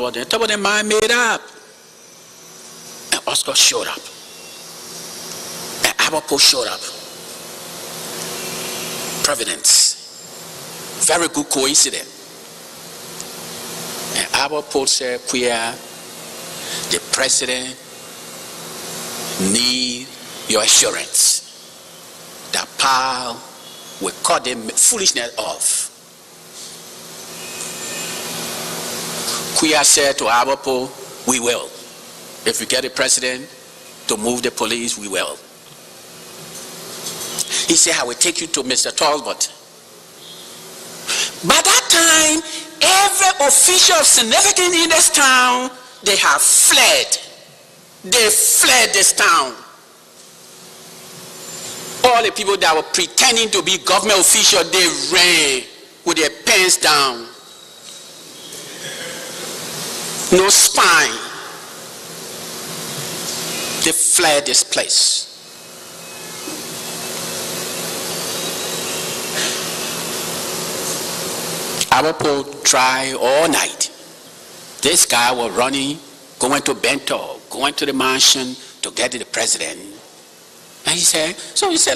about them. Top of their mind made up. And Oscar showed up. And Abapo showed up. Providence. Very good coincidence. And Abapo said, "Queer, the president need your assurance that Paul will cut the foolishness off." Queer said to Abapo, "We will. If we get the president to move the police, we will." He said, "I will take you to Mr. Talbot." By that time, every official of significance in this town, they have fled. They fled this town. All the people that were pretending to be government officials, they ran with their pants down. No spine. They fled this place. Abapo tried all night. This guy was running, going to Bento, going to the mansion to get to the president. And he said,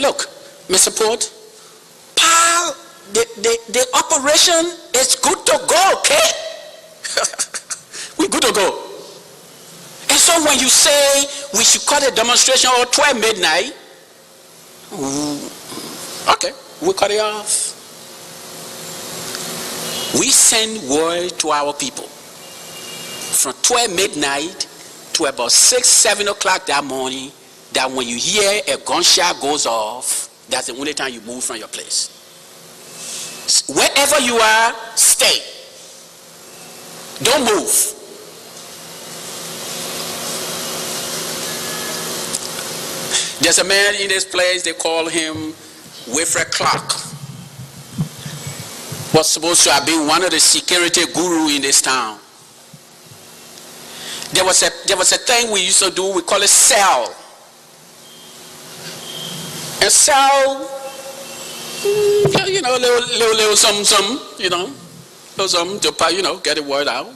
"Look, Mr. Port, Paul, the operation is good to go, okay? We're good to go. And so when you say we should cut a demonstration or 12 midnight, okay, we'll cut it off." We send word to our people from 12 midnight to about 6, 7 o'clock that morning that when you hear a gunshot goes off, that's the only time you move from your place. Wherever you are, stay. Don't move. There's a man in this place, they call him Wilfred Clark. Was supposed to have been one of the security guru in this town. There was a thing we used to do, we call it cell. A cell, little something, little something to, get the word out.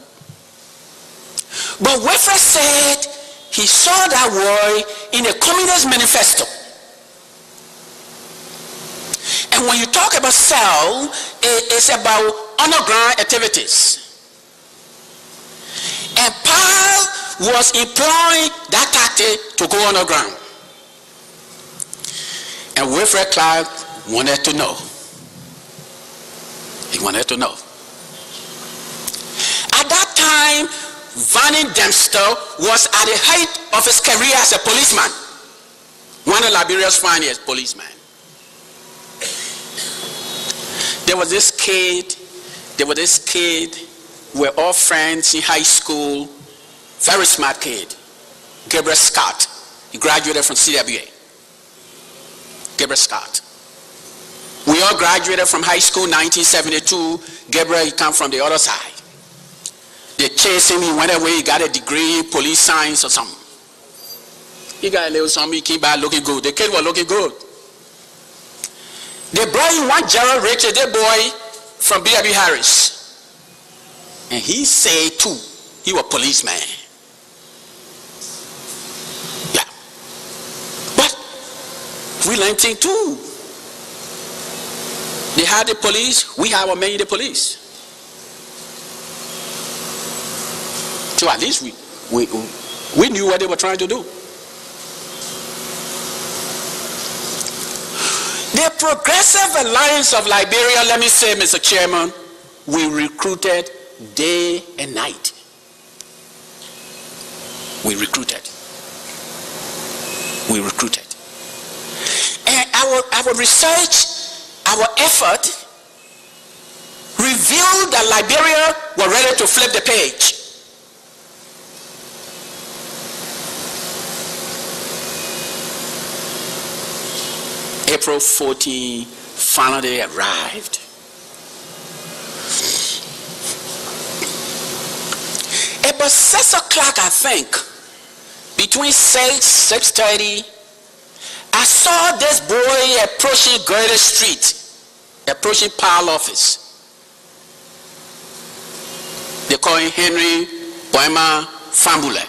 But Wilfred said he saw that word in a Communist Manifesto. And when you talk about cell, it's about underground activities. And Paul was employing that tactic to go underground. And Wilfred Clark wanted to know. He wanted to know. At that time, Vanning Dempster was at the height of his career as a policeman. One of Liberia's finest policemen. There was this kid, we're all friends in high school, very smart kid, Gabriel Scott. He graduated from CWA. Gabriel Scott. We all graduated from high school 1972. Gabriel, he came from the other side. They chased him, he went away, he got a degree, police science or something. He got a little something, he came back looking good. The kid was looking good. They brought in one Gerald Richard, that boy from B.W. Harris. And he said too, he was a policeman. Yeah. But we learned things too. They had the police, we have a man in the police. So at least we knew what they were trying to do. The Progressive Alliance of Liberia, let me say, Mr. Chairman, we recruited day and night. We recruited. And our research, our effort, revealed that Liberia were ready to flip the page. April 14 finally arrived. About 6 o'clock, I think, between 6:30, I saw this boy approaching Gerda Street, approaching Powell office. They call him Henry Boima Fambule.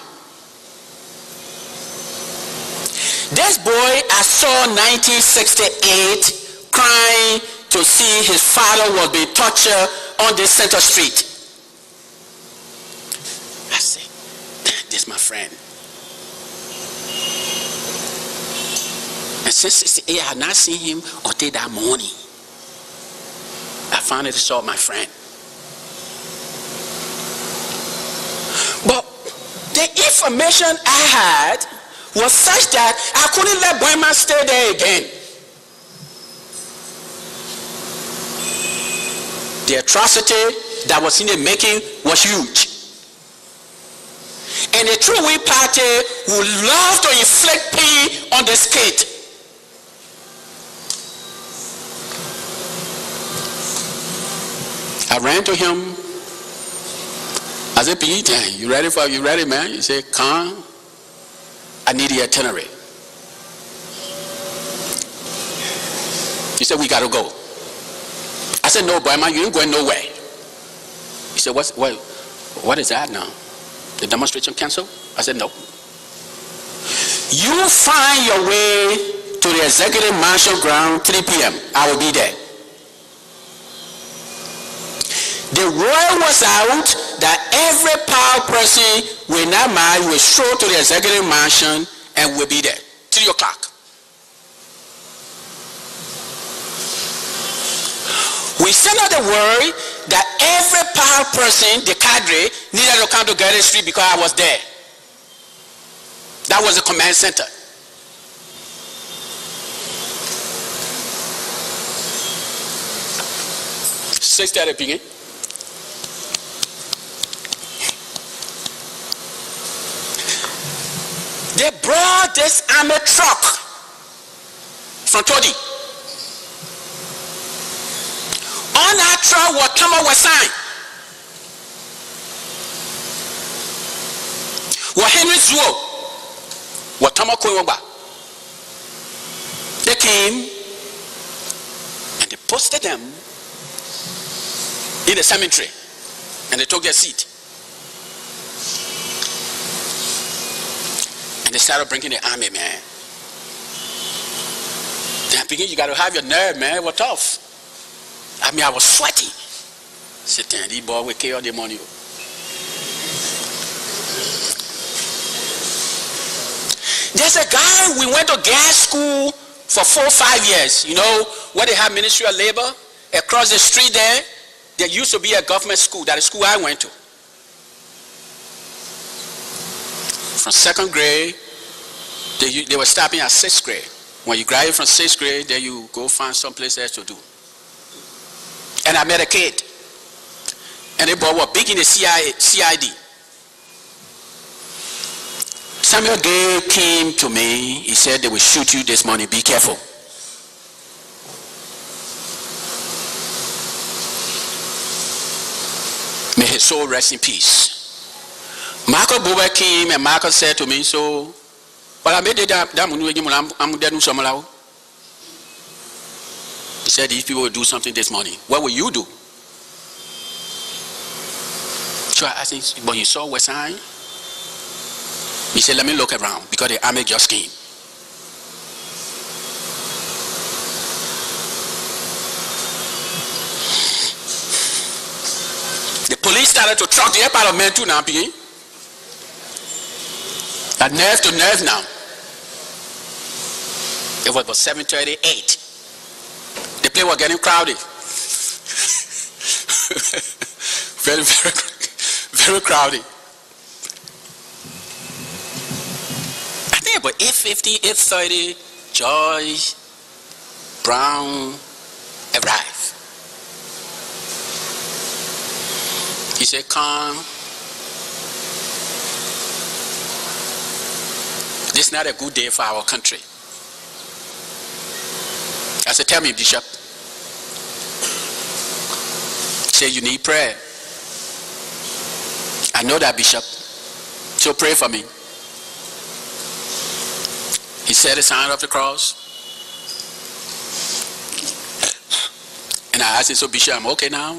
This boy I saw 1968 crying to see his father was being tortured on this center street. I said, this is my friend. And since 68, I had not seen him until that morning. I finally saw my friend. But the information I had was such that I couldn't let Boima stay there again. The atrocity that was in the making was huge. And the true we party would love to inflict pain on the state. I ran to him. I said, Pete, you ready, man? He said, Karn, I need the itinerary. He said, we got to go. I said, no, boy, man, you ain't going nowhere. He said, what is that now? The demonstration canceled? I said, no. You find your way to the executive mansion ground 3 p.m. I will be there. The word was out that every power person will not mind will show to the executive mansion and will be there 3 o'clock. We sent out the word that every power person, the cadre, needed to come to Garden Street because I was there. That was the command center. Started picking. They brought this army truck from Todi. On that truck was Tama Wasan. Was Henry Zuo. Was Tama Koyoba. They came and they posted them in the cemetery and they took their seat. And they started bringing the army, man. Then begin, you got to have your nerve, man. It was tough. I mean, I was sweaty. Sit down, these boys will kill the money. There's a guy, we went to gas school for 4 or 5 years. You know, where they have Ministry of Labor? Across the street there used to be a government school. That is the school I went to. From 2nd grade, they were stopping at 6th grade. When you graduate from 6th grade, then you go find someplace else to do. And I met a kid. And they both were big in the CID. Samuel Gay came to me. He said, they will shoot you this morning. Be careful. May his soul rest in peace. Marco Boba came and Marco said to me, so, well, I made it that I'm dead. He said, these people will do something this morning. What will you do? So I asked him, but you saw West Side? He said, let me look around because the army just came. The police started to truck the help out of men too now, PA. At nerve to nerve now. It was about 7:38. The place was getting crowded. Very, very, very crowded. I think about 8:50, 8:30, Joyce Brown arrived. He said, Karn, this is not a good day for our country. I said, tell me, Bishop. He said, you need prayer. I know that, Bishop. So pray for me. He said the sign of the cross. And I asked him, so Bishop, I'm okay now?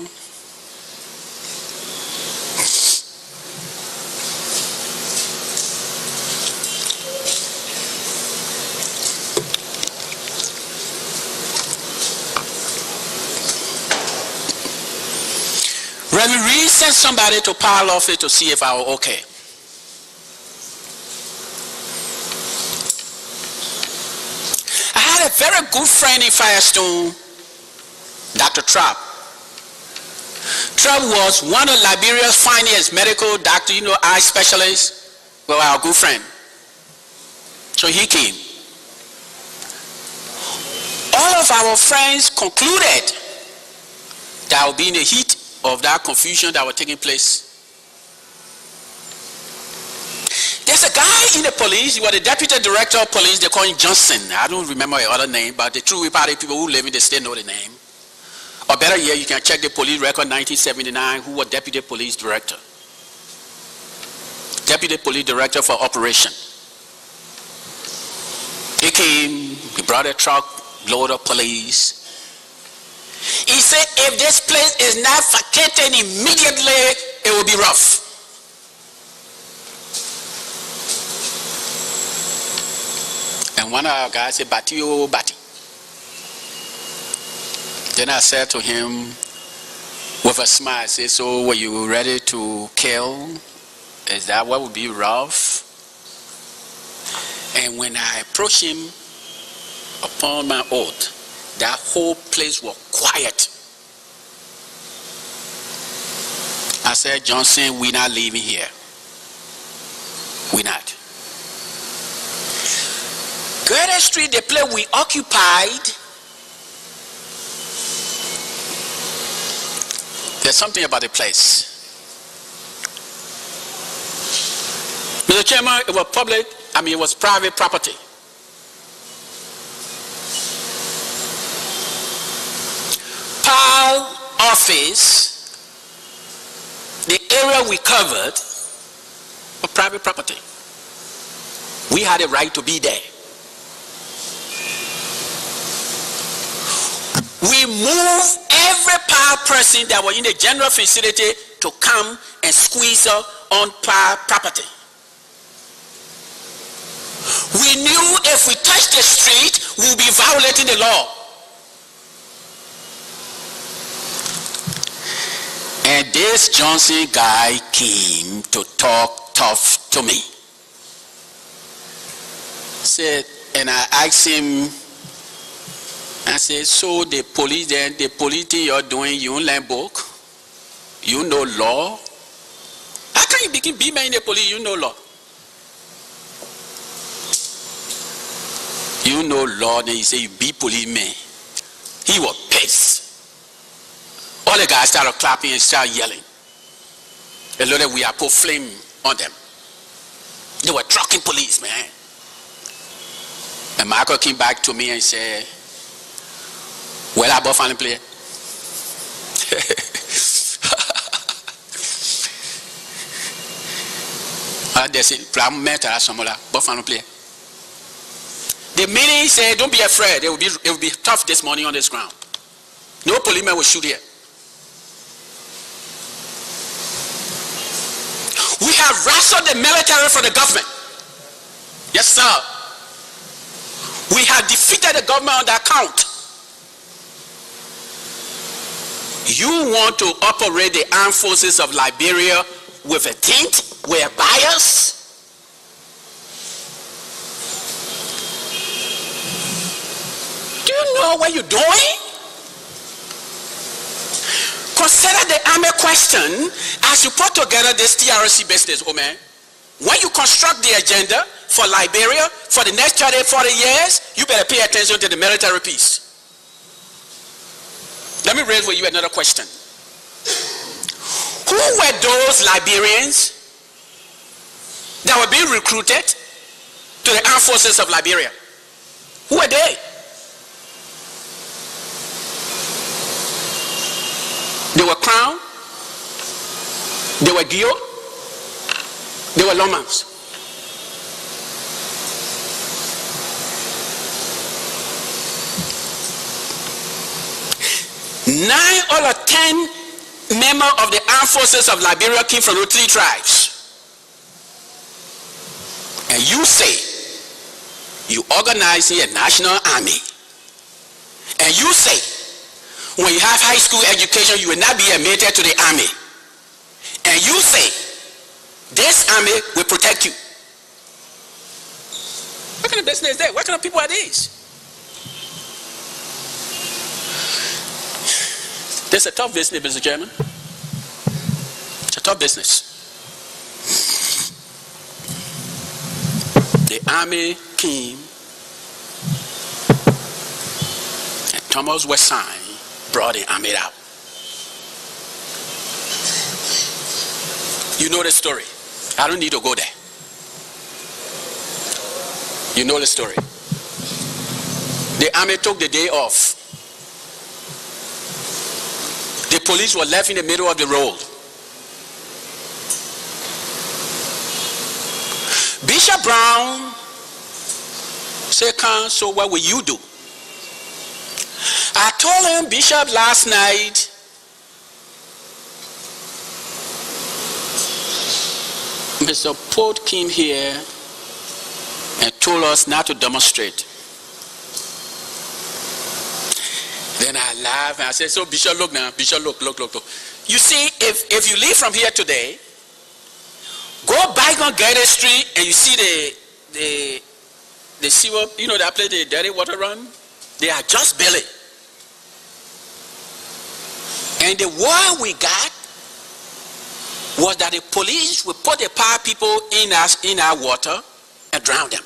sent somebody to Powell office to see if I was okay. I had a very good friend in Firestone, Dr. Trapp. Trapp was one of Liberia's finest medical doctors, eye specialists. Well, our good friend. So he came. All of our friends concluded that I would be in the heat of that confusion that was taking place. There's a guy in the police, he was the deputy director of police, they call him Johnson. I don't remember the other name, but the true party people who live in the state know the name. Or better yet, you can check the police record 1979, who was deputy police director. Deputy police director for operation. He came, he brought a truck, load of police. He said, if this place is not vacated immediately, it will be rough. And one of our guys said, Bati, oh, Bati. Then I said to him with a smile, I said, so were you ready to kill? Is that what would be rough? And when I approached him, upon my oath, that whole place was quiet. I said, Johnson, we're not leaving here. We're not. Greater Street, the place we occupied, there's something about the place. Mr. Chairman, it was public, it was private property. Powell office, the area we covered, was private property. We had a right to be there. We moved every Powell person that was in the general facility to come and squeeze on Powell property. We knew if we touched the street, we would be violating the law. And this Johnson guy came to talk tough to me. Said, and I asked him, I said, so the police thing you're doing, you don't learn book? You know law? How can you begin be man in the police, you know law? You know law, then you say you be policeman. He was pissed. All the guys started clapping and started yelling. A lot of we are put flame on them. They were trucking police, man. And Michael came back to me and said, well, I bought finally play. That's it. The meaning said, don't be afraid. It will be tough this morning on this ground. No policeman will shoot here. We have wrestled the military from the government. Yes, sir. We have defeated the government on that count. You want to operate the armed forces of Liberia with a tint, with a bias? Do you know what you're doing? Consider the army question as you put together this TRC business, oh man. When you construct the agenda for Liberia for the next 30, 40 years, you better pay attention to the military piece. Let me raise for you another question. Who were those Liberians that were being recruited to the armed forces of Liberia? Who were they? They were Crown, they were Gio, they were Lomans. Nine out of 10 members of the armed forces of Liberia came from the 3 tribes. And you say you organize a national army. And you say when you have high school education, you will not be admitted to the army. and you say, this army will protect you. What kind of business is that? What kind of people are these? This is a tough business, Mr. Chairman. It's a tough business. The army came, and Thomas Westside brought the army out. You know the story. I don't need to go there. You know the story. The army took the day off. The police were left in the middle of the road. Bishop Brown said, Karn, so what will you do? I told him, Bishop, last night, Mr. Pope came here and told us not to demonstrate. Then I laughed and I said, so Bishop, look now. Bishop, look. You see, if you leave from here today, go back on Gate Street and you see the sewer, you know that place, the dirty water run? They are just building. And the word we got was that the police would put the power people in our water and drown them.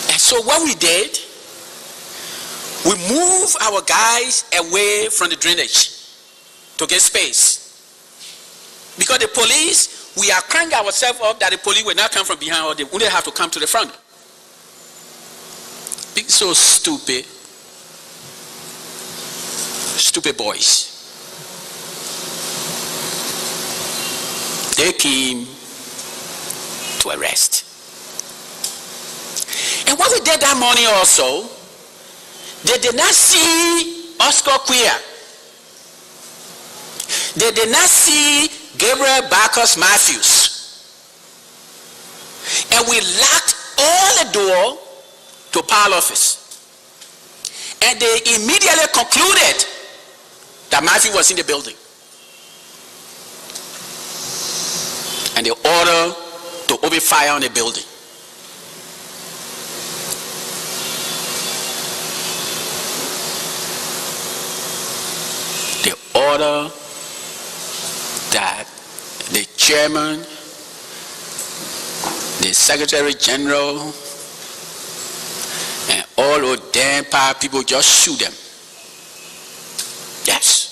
And so what we did, we moved our guys away from the drainage to get space. Because the police, we are cranking ourselves up that the police will not come from behind, or they only have to come to the front. It's so stupid. Stupid boys. They came to arrest. And what we did that morning also, they did not see Oscar Queer. They did not see Gabriel Bacchus Matthews. And we locked all the door to Powell office. And they immediately concluded that Matthew was in the building. And they ordered to open fire on the building. They ordered that the chairman, the secretary general, and all those damn power people just shoot them. Yes.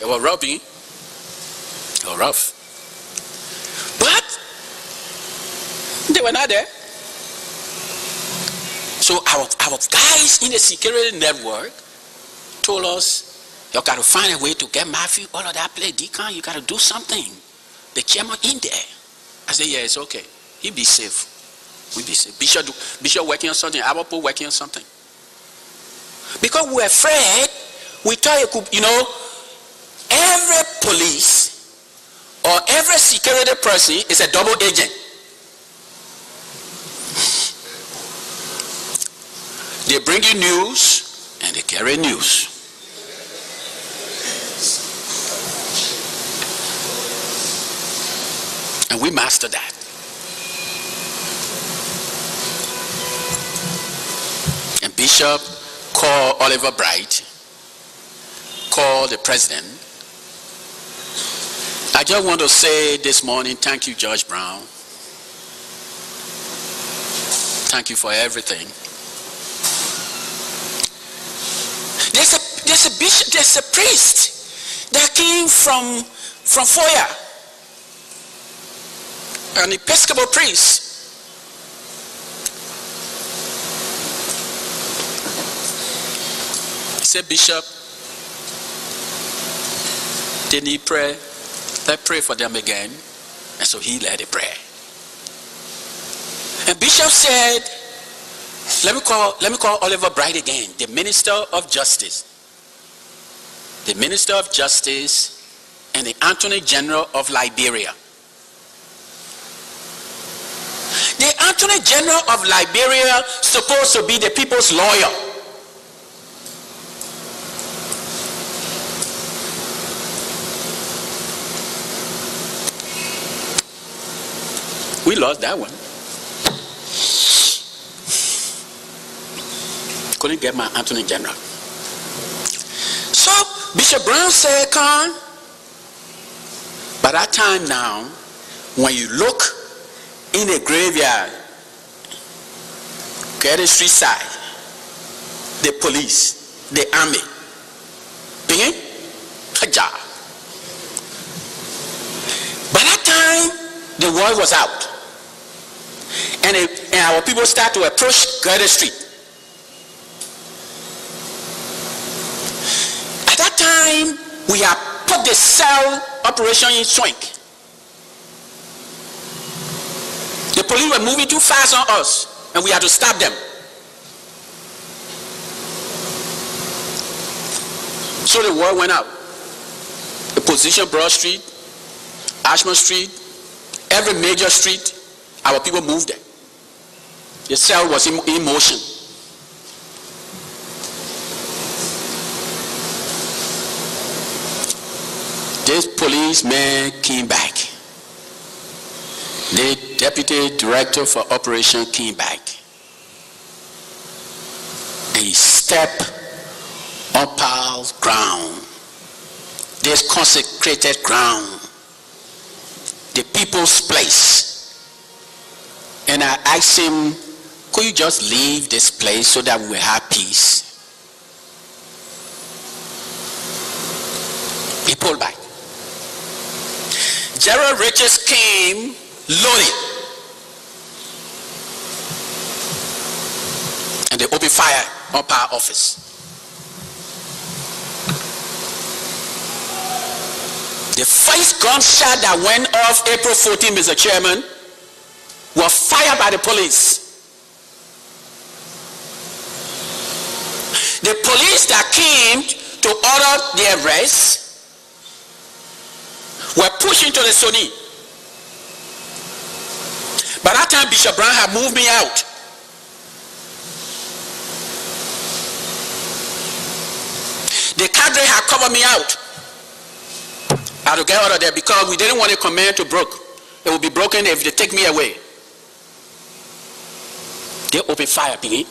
It was rough. It was rough. But they were not there. So our guys in the security network told us, you got to find a way to get Matthew, all of that place, Deacon, you got to do something. The chairman in there. I said, yeah, it's okay. He'll be safe. We'll be safe. Bishop working on something, our people working on something. Because we were afraid, we thought it could, every police or every security person is a double agent. They bring you news and they carry news. And we mastered that. And Bishop called Oliver Bright, called the president. I just want to say this morning, thank you, Judge Brown. Thank you for everything. There's a bishop, there's a priest that came from Foya. An Episcopal priest. He said, Bishop, they need prayer. Let's pray for them again. And so he led a prayer. And Bishop said, let me call Oliver Bright again, the Minister of Justice. The Minister of Justice and the Attorney General of Liberia. The Attorney General of Liberia supposed to be the people's lawyer. We lost that one. Couldn't get my Attorney General. So Bishop Brown said, Karn, by that time now, when you look in the graveyard, get the street side, the police, the army, bing, haja. By that time, the word was out. And our people start to approach Garden Street. At that time, we have put the cell operation in swing. The police were moving too fast on us, and we had to stop them. So the word went out. The position Broad Street, Ashmore Street, every major street, our people moved there. The cell was in motion. This policeman came back. The deputy director for operation came back. And he stepped on Paul's ground. This consecrated ground. The people's place. And I asked him, could you just leave this place so that we will have peace? He pulled back. Gerald Richards came loaded. And they opened fire on our office. The first gunshot that went off April 14, Mr. Chairman, was fired by the police. The police that came to order the arrest were pushed into the Sony. By that time, Bishop Brown had moved me out. The cadre had covered me out. I had to get out of there because we didn't want the command to broke. It would be broken if they take me away. They opened fire, Piggy.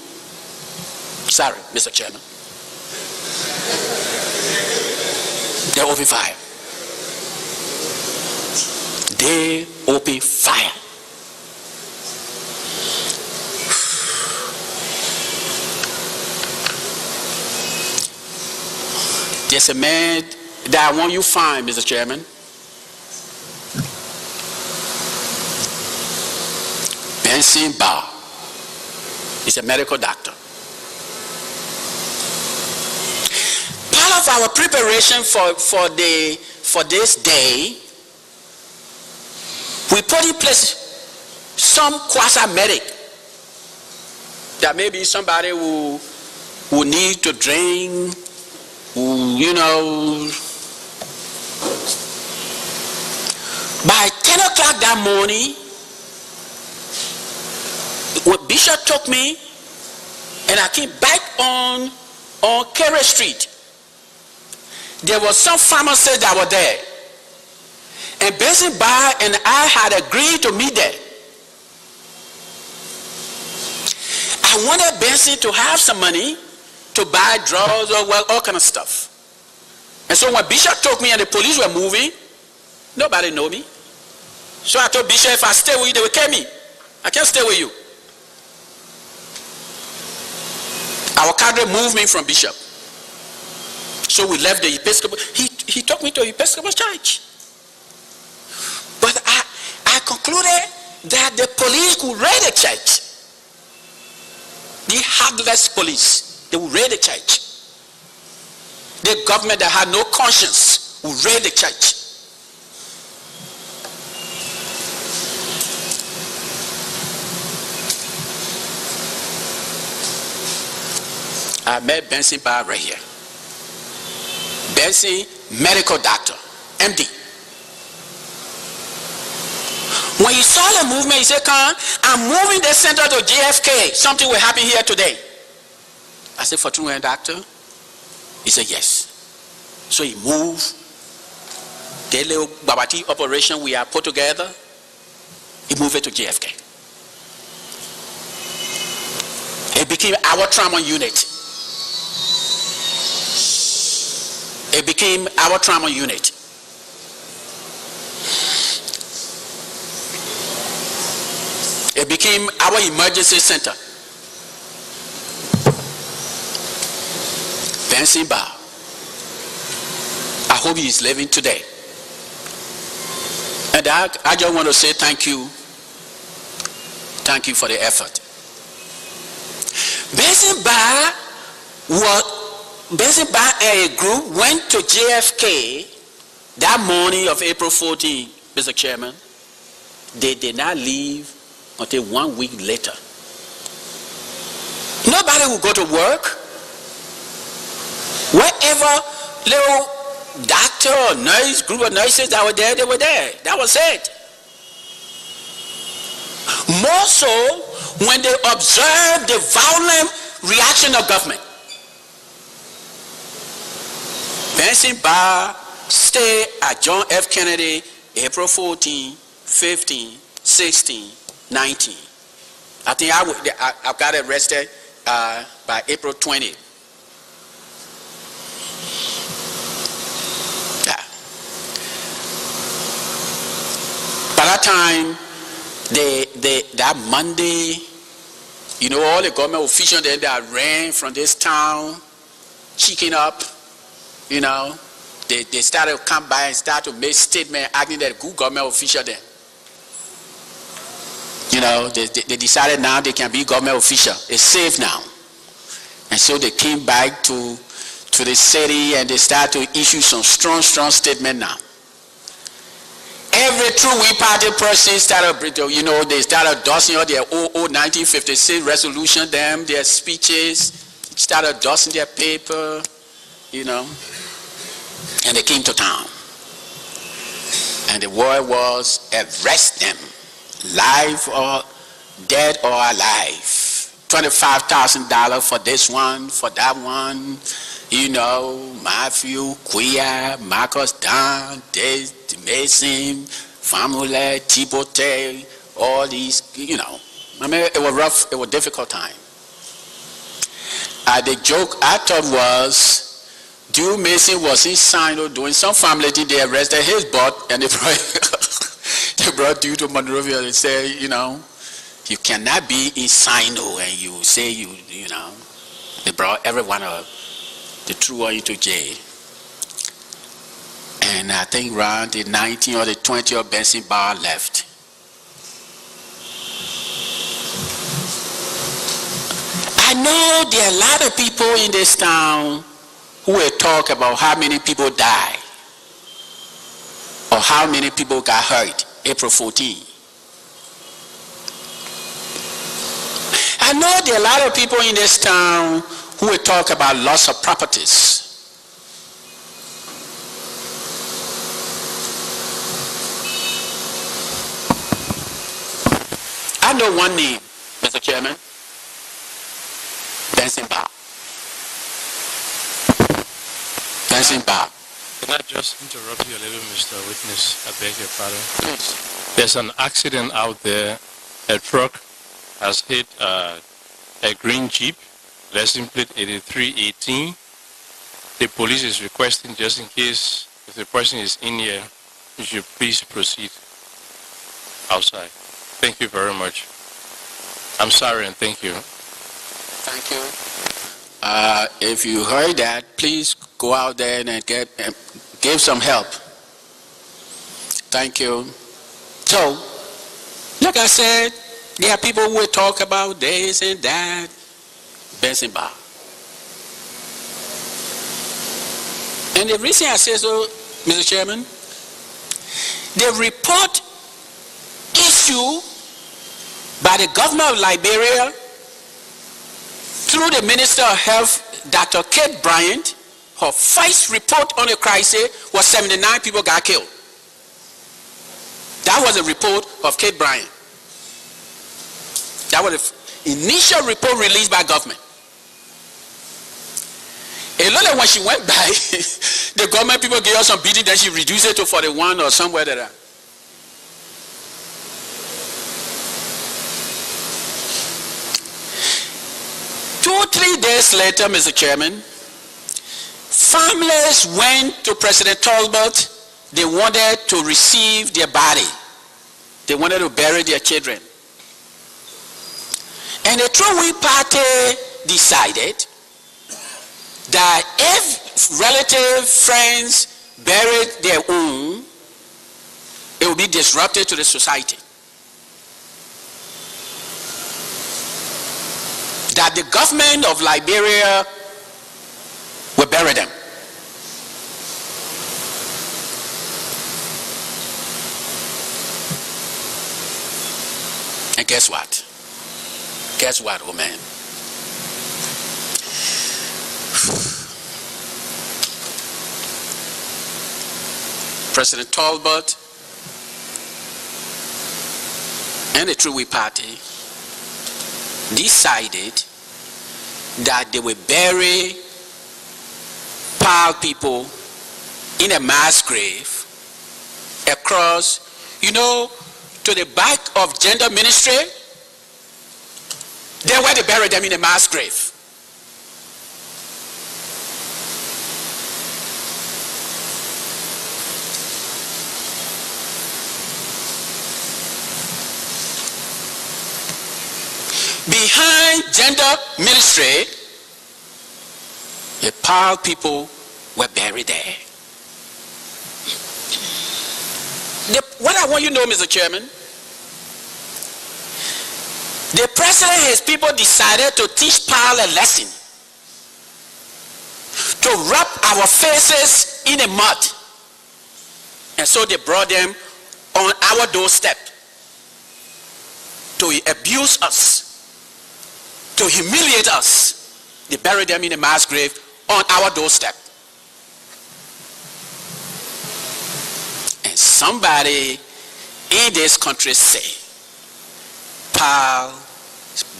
Sorry, Mr. Chairman. They opened fire. They opened fire. There's a man that I want you to find, Mr. Chairman. Benson Barr. He's a medical doctor. Part of our preparation for this day, we put in place some quasi-medic that maybe somebody who need to drink, who, by 10 o'clock that morning, when Bishop took me and I came back on Kerry Street, there was some pharmacists that were there. And Benson Barr and I had agreed to meet there. I wanted Benson to have some money to buy drugs or all kind of stuff. And so when Bishop took me and the police were moving, nobody knew me. So I told Bishop, if I stay with you, they will kill me. I can't stay with you. Our cadre moved me from Bishop. So we left the Episcopal. He took me to Episcopal Church. But I concluded that the police could raid the church. The heartless police, they would raid the church. The government that had no conscience would raid the church. I met Benson Barr right here. Benson, medical doctor, MD. When he saw the movement, he said, Karn, I'm moving the center to JFK. Something will happen here today. I said, for true and doctor? He said, yes. So he moved the little Babati operation we have put together. He moved it to JFK. It became our trauma unit. It became our trauma unit. It became our emergency center. Benson Bar. I hope he is living today. And I just want to say thank you. Thank you for the effort. Benson Bar and a group went to JFK that morning of April 14, Mr. Chairman. They did not leave until 1 week later. Nobody would go to work. Wherever little doctor or nurse, group of nurses that were there, they were there. That was it. More so when they observed the violent reaction of government. Benson Bar stayed at John F. Kennedy April 14, 15, 16, 19. I think I got arrested by April 20. Yeah. By that time, that Monday, you know, all the government officials then that ran from this town, chicken up, you know, they started to come by and start to make statements acting that good government official then. You know, they decided now they can be government official. It's safe now. And so they came back to the city and they started to issue some strong statement now. Every true Wing Party person started, you know, they started dusting all their old 1956 resolution, their speeches, started dusting their paper, you know, and they came to town. And the word was, arrest them, live or dead or alive. $25,000 for this one, for that one, you know, Matthew, Quia, Marcus Don, Mason, Famule, Tibote, all these, you know. I mean, it was rough, it was a difficult time. The joke I thought was, Duke Mason was in Sino doing some family thing, they arrested his butt, and they brought Duke to Monrovia and said, you know, you cannot be in Sino and you say you know. They brought everyone the true one into jail. And I think around the 19th or the 20th, Benson Bar left. I know there are a lot of people in this town who will talk about how many people died or how many people got hurt April 14. I know there are a lot of people in this town who will talk about loss of properties. I know one name, Mr. Chairman. Benson Bar. Benson Bar. Can I just interrupt you a little, Mr. Witness? I beg your pardon. Please. There's an accident out there. A truck has hit a green Jeep, license plate 8318. The police is requesting, just in case, if the person is in here, you should please proceed outside. Thank you very much. I'm sorry and thank you. Thank you. If you heard that, please go out there and give some help. Thank you. So, like I said, there are people who will talk about this and that. Benson Bar. And the reason I say so, Mr. Chairman, the report issued by the government of Liberia through the Minister of Health, Dr. Kate Bryant, her first report on the crisis was 79 people got killed. That was a report of Kate Bryan. That was the initial report released by government. A lot of when she went by, the government people gave her some beating, then she reduced it to 41 or somewhere there. Two, 3 days later, Mr. Chairman, families went to President Talbot. They wanted to receive their body. They wanted to bury their children. And the True Party decided that if relatives, friends buried their own, it would be disruptive to the society. That the government of Liberia will bury them. And guess what? Guess what, oh man? President Talbot and the True Party decided that they will bury Pal people in a mass grave across, to the back of gender ministry. There where they bury them in a mass grave. Behind gender ministry, the Pal people were buried there. What I want you to know, Mr. Chairman, the president and his people decided to teach Pal a lesson, to rub our faces in the mud. And so they brought them on our doorstep to abuse us, to humiliate us. They buried them in a mass grave on our doorstep. And somebody in this country say, Pal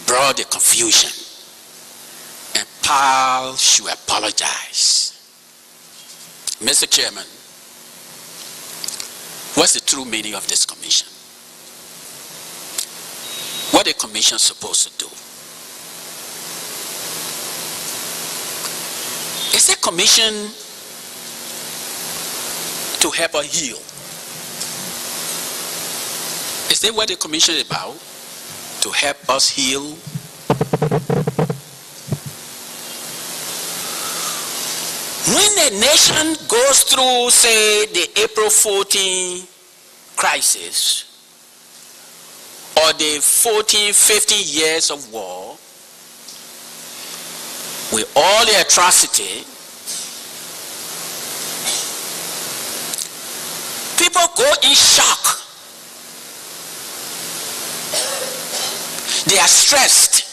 brought the confusion, and Pal should apologize. Mr. Chairman, what's the true meaning of this commission? What the commission is supposed to do? Is a commission to help us heal? Is that what the commission is about? To help us heal? When a nation goes through, say, the April 14 crisis, or the 14, 15 years of war, with all the atrocity, people go in shock. They are stressed.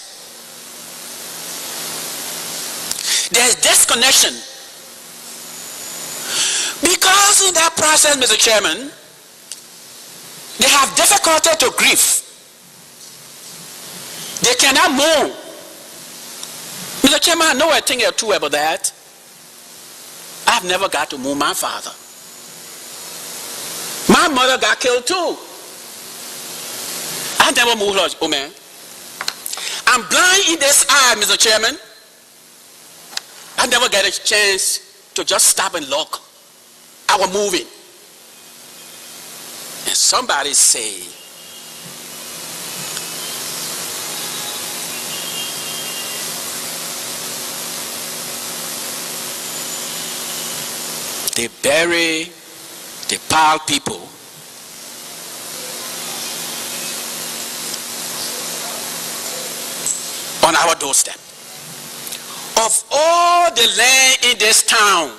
There's disconnection. Because in that process, Mr. Chairman, they have difficulty to grieve. They cannot move. Mr. Chairman, I know a thing or two about that. I've never got to move my father. My mother got killed too. I never moved her. Oh man. I'm blind in this eye, Mr. Chairman. I never get a chance to just stop and look. I was moving. And somebody say, they bury the Pal people on our doorstep. Of all the land in this town,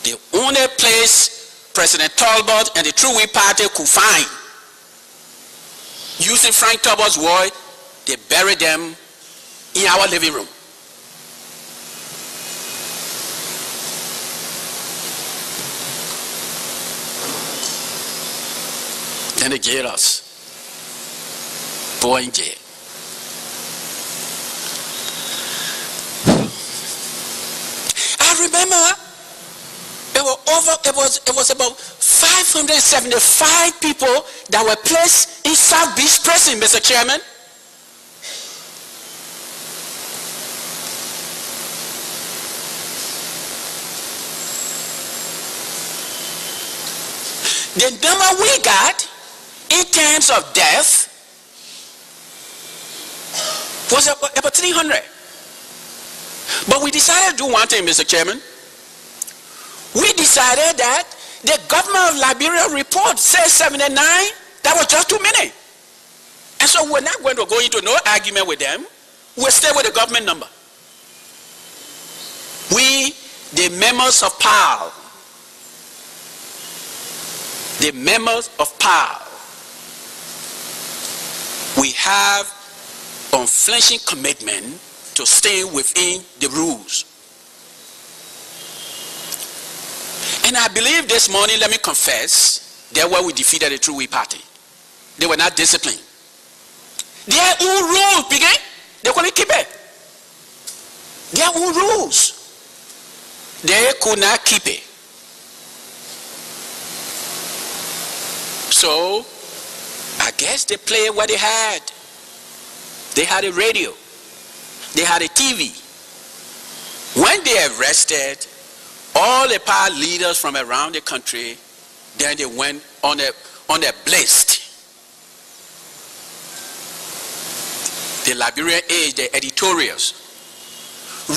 the only place President Talbot and the True Party could find, using Frank Talbot's word, they buried them in our living room. and they jailed us. Boy in jail. I remember it was about 575 people that were placed in South Beach Prison, Mr. Chairman. The number we got in terms of death was about 300. But we decided to do one thing, Mr. Chairman. We decided that the government of Liberia report says 79. That was just too many. And so we're not going to go into no argument with them. We'll stay with the government number. We, the members of PAL, we have unflinching commitment to stay within the rules. And I believe this morning, let me confess, they were we defeated the True We Party. They were not disciplined. Their own rules, begin. They couldn't keep it. Their own rules. They could not keep it. So, I guess they played what they had. They had a radio. They had a TV. When they arrested all the power leaders from around the country, then they went on a blast. The Liberian Age, the editorials.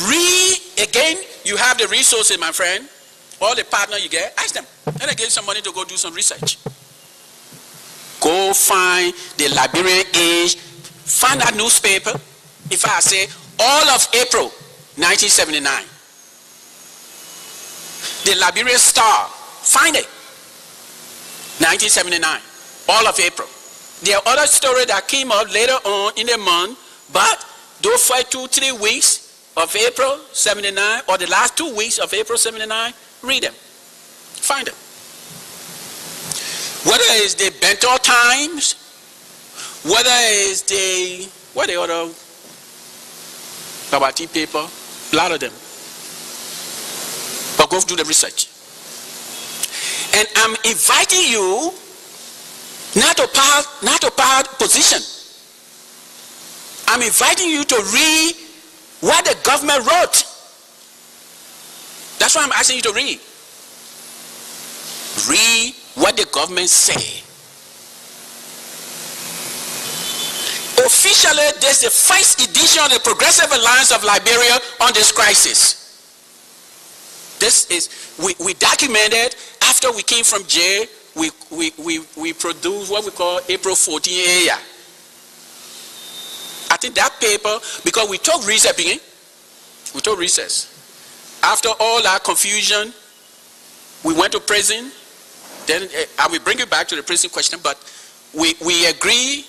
Read again, you have the resources, my friend. All the partners you get, ask them. And they give some money to go do some research. Go find the Liberian Age, find that newspaper. If I say all of April 1979, the Liberian Star, find it. 1979, all of April. There are other stories that came up later on in the month, but those for 2-3 weeks of April 79, or the last 2 weeks of April 79, read them. Find them. Whether it's the Bento Times, whether it's the other Kabati paper, a lot of them. But go do the research. And I'm inviting you not to part position. I'm inviting you to read what the government wrote. That's what I'm asking you to read. Read what the government say. Officially, this is the first edition of the Progressive Alliance of Liberia on this crisis. This is, we documented after we came from jail, we produced what we call April 14 area. I think that paper, because we took recess. After all that confusion, we went to prison. Then I will bring you back to the prison question, but we agree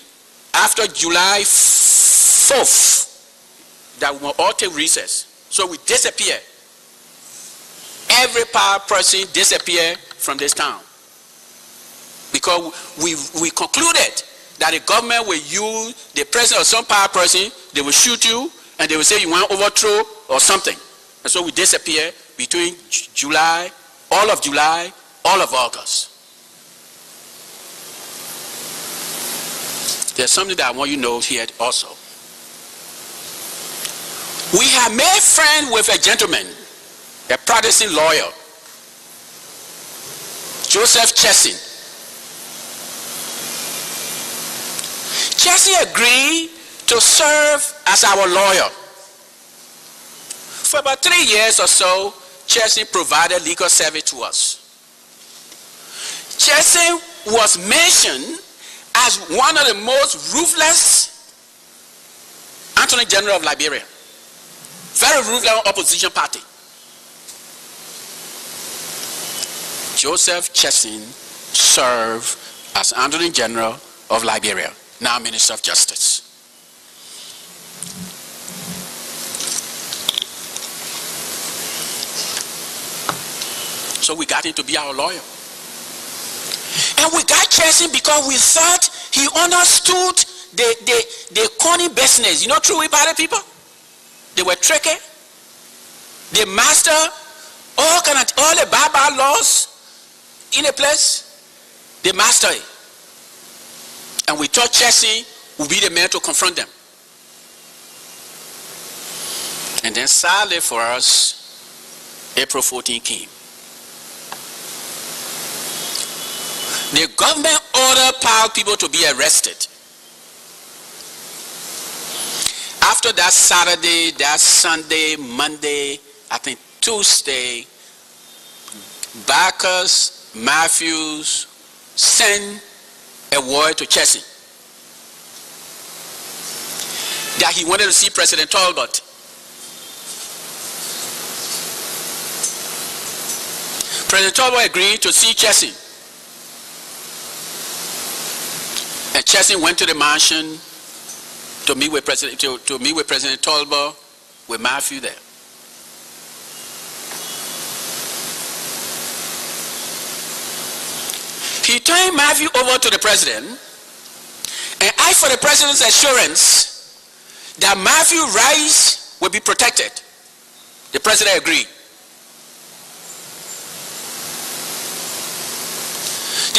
after July 4th that we will all take recess. So we disappear. Every power person disappeared from this town. Because we concluded that the government will use the president or some power person, they will shoot you and they will say you want to overthrow or something. And so we disappear between July, all of August. There's something that I want you to know here also. We have made friends with a gentleman, a practicing lawyer, Joseph Chesson. Chesson agreed to serve as our lawyer. For about 3 years or so, Chesson provided legal service to us. Chesson was mentioned as one of the most ruthless Attorney General of Liberia. Very ruthless opposition party. Joseph Chesson served as Attorney General of Liberia, now Minister of Justice. So we got him to be our lawyer. And we got Chesing because we thought he understood the corny business. You know, true about people? They were tricky. They master all the bad laws in a place. They master it. And we thought Chesing would be the man to confront them. And then sadly for us, April 14 came. The government ordered power people to be arrested. After that Saturday, that Sunday, Monday, I think Tuesday, Bacchus, Matthews sent a word to Chesing that he wanted to see President Talbot. President Talbot agreed to see Chesing. And Chesing went to the mansion to meet with President Talbot with Matthew there. He turned Matthew over to the president and asked for the president's assurance that Matthew's rights will be protected. The president agreed.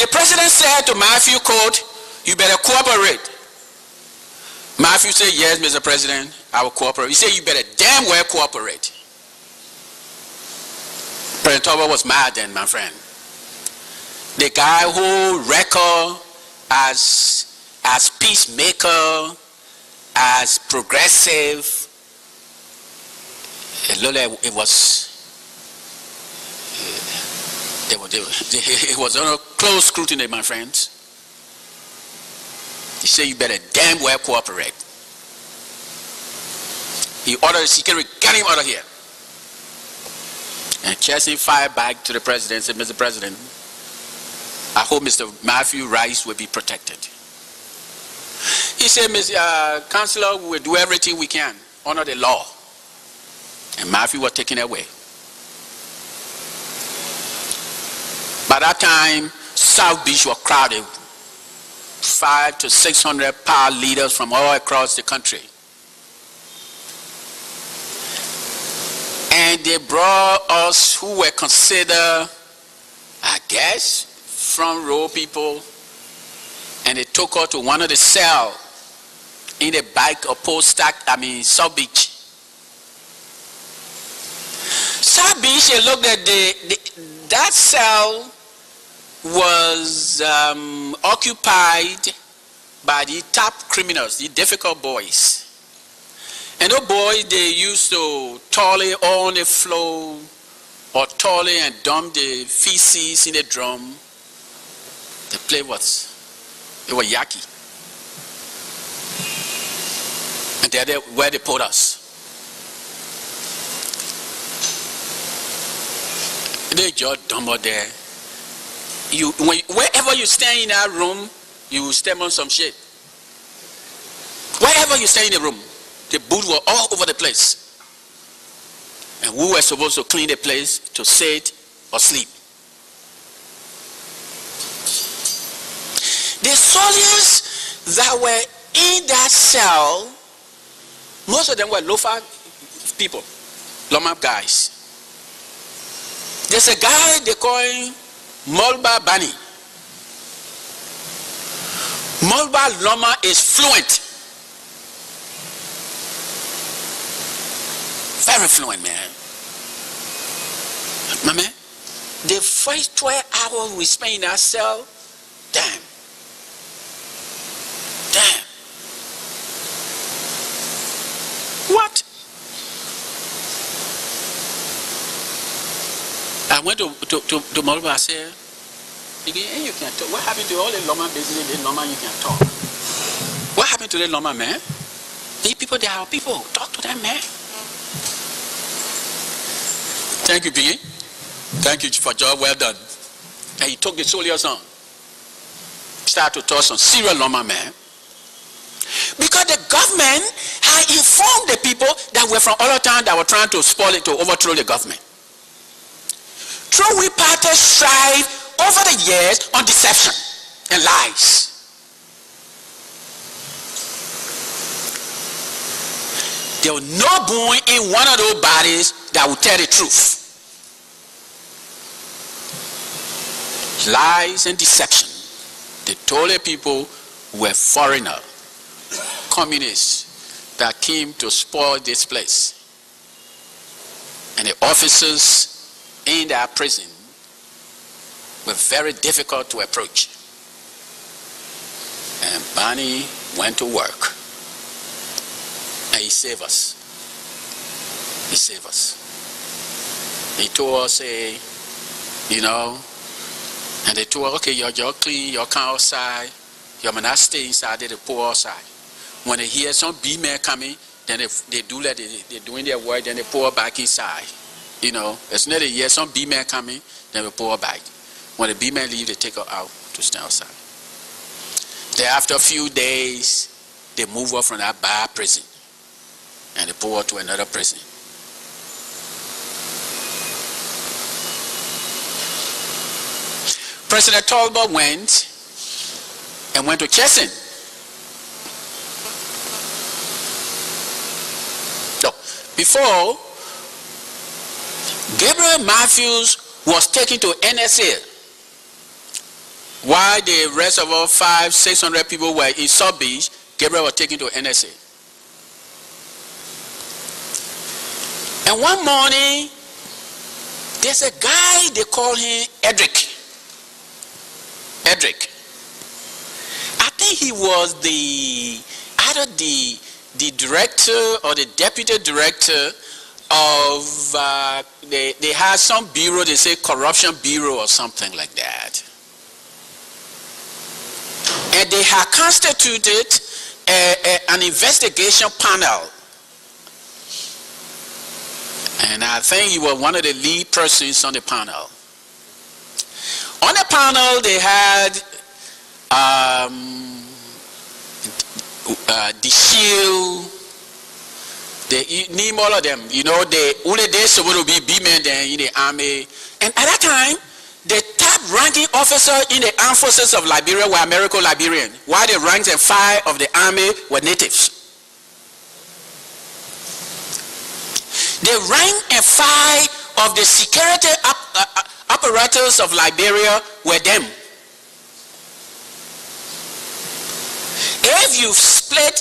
The president said to Matthew, quote, "You better cooperate." Matthew said, "Yes, Mr. President, I will cooperate." He said, "You better damn well cooperate." President Talbot was mad then, my friend. The guy who record as peacemaker, as progressive, it was under close scrutiny, my friends. He said, "You better damn well cooperate." He ordered the security, "Get him out of here." And Chesing fired back to the president and said, "Mr. President, I hope Mr. Matthew rights will be protected." He said, "Mr. Counselor, we will do everything we can, honor the law." And Matthew was taken away. By that time, South Beach was crowded. 500 to 600 power leaders from all across the country. And they brought us who were considered, I guess, front row people, and they took us to one of the cells in the back of South Beach. South Beach, they looked at that cell was occupied by the top criminals, the difficult boys. And those boys, they used to toilet on the floor or toilet and dump the feces in the drum. The play was yucky. And that's where they put us. They just dump out there. Wherever you stand in that room, you step on some shit. Wherever you stand in the room, the boots were all over the place. And we were supposed to clean the place to sit or sleep. The soldiers that were in that cell, most of them were loafer people, Loma guys. There's a guy they call him Mulba Bani. Mulba Loma is fluent. Very fluent, man. My man, the first 12 hours we spent in our cell, damn. What? I went to Mulba, I said, "Again, you can't talk. What happened to all the Loma business? The Loma you can't talk. What happened to the Loma, man? These people, they are people. Talk to them, man." Thank you, Biggie. Thank you for job well done. And he took the soldiers on. Started to talk some serious Loma, man. Because the government had informed the people that were from all the town that were trying to spoil it, to overthrow the government. True, we parties strive over the years on deception. and lies. There was no bone in one of those bodies that would tell the truth. Lies and deception. They told the people who were foreigners, communists that came to spoil this place. And the officers in that prison were very difficult to approach. And Barney went to work. And he saved us. He saved us. He told us, and they told us, okay, you're clean, you're come outside, you may not stay inside, they pour outside. When they hear some B-men coming, then they do that, they're doing their work, then they pour back inside. As soon as they hear some B-men coming, then they pour back. When the B-men leave, they take her out to stand outside. Then after a few days, they move her from that bar prison. And they pour her to another prison. President Talbot went to Chesson. So, before, Gabriel Matthews was taken to NSA, while the rest of all 500-600 people were in South Beach. Gabriel was taken to NSA. And one morning, there's a guy, they call him Edric. I think he was either the director or the deputy director of, they had some bureau, they say corruption bureau or something like that. And they had constituted an investigation panel. And I think he was one of the lead persons on the panel. On the panel, they had the Shield. They name all of them. Only they supposed to be B-men then in the army. And at that time, the top ranking officer in the armed forces of Liberia were American Liberian, while the ranks and file of the army were natives. The rank and file of the security apparatus of Liberia were them.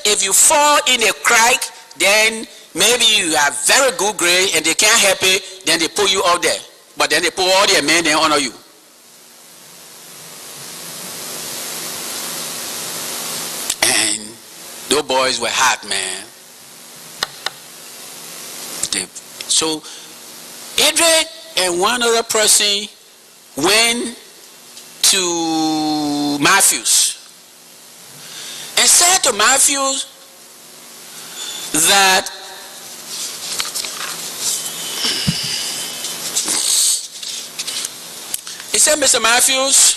If you fall in a crack, then maybe you have very good grade and they can't help it, then they pull you out there. But then they pull all their men, they honor you. And those boys were hot, man. So Edred and one other person went to Matthews and said to Matthews that he said, Mr. Matthews,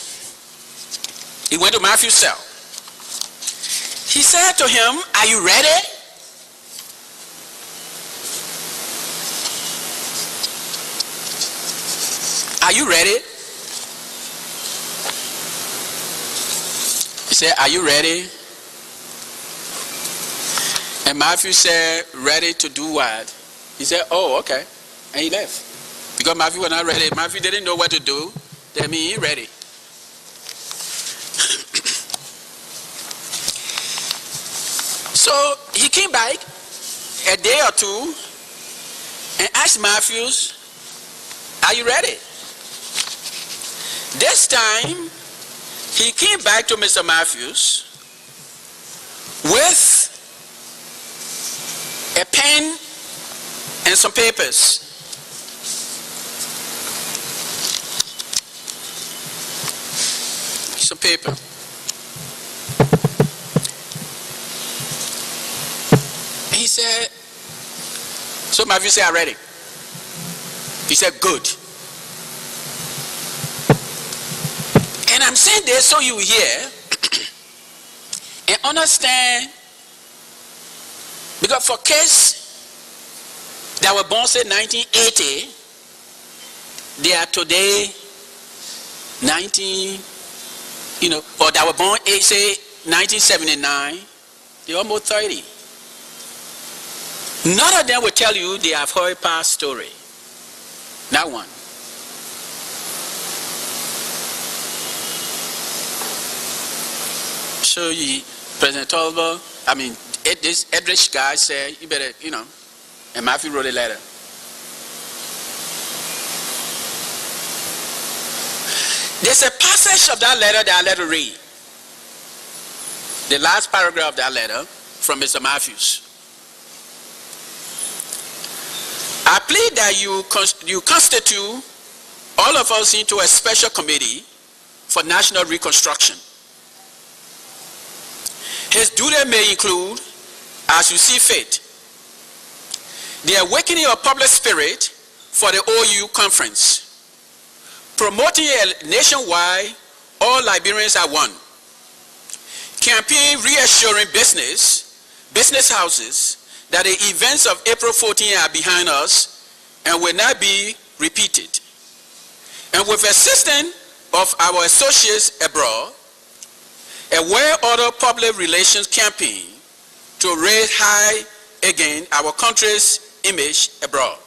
he went to Matthews' cell. He said to him, are you ready? Are you ready? He said, are you ready? And Matthew said, ready to do what? He said, oh, okay. And he left. Because Matthew was not ready. Matthew didn't know what to do. That means he ready. So he came back a day or two and asked Matthews, are you ready? This time, he came back to Mr. Matthews with a pen and some papers. Some paper. He said, so Matthew said, I'm ready. He said, good. And I'm saying this so you hear and understand, because for kids that were born say 1980, they are today 19 or that were born, say, 1979, they're almost 30. None of them will tell you they have heard past story. Not one. So President Tolba, this Edrich guy said, you better, and Matthew wrote a letter. There's a passage of that letter that I let you read. The last paragraph of that letter from Mr. Matthews. I plead that you constitute all of us into a special committee for national reconstruction. His duty may include, as you see fit, the awakening of public spirit for the OU conference, promoting a nationwide all Liberians are one, campaign reassuring business houses that the events of April 14 are behind us and will not be repeated, and with assistance of our associates abroad, a well-ordered public relations campaign to raise high again our country's image abroad.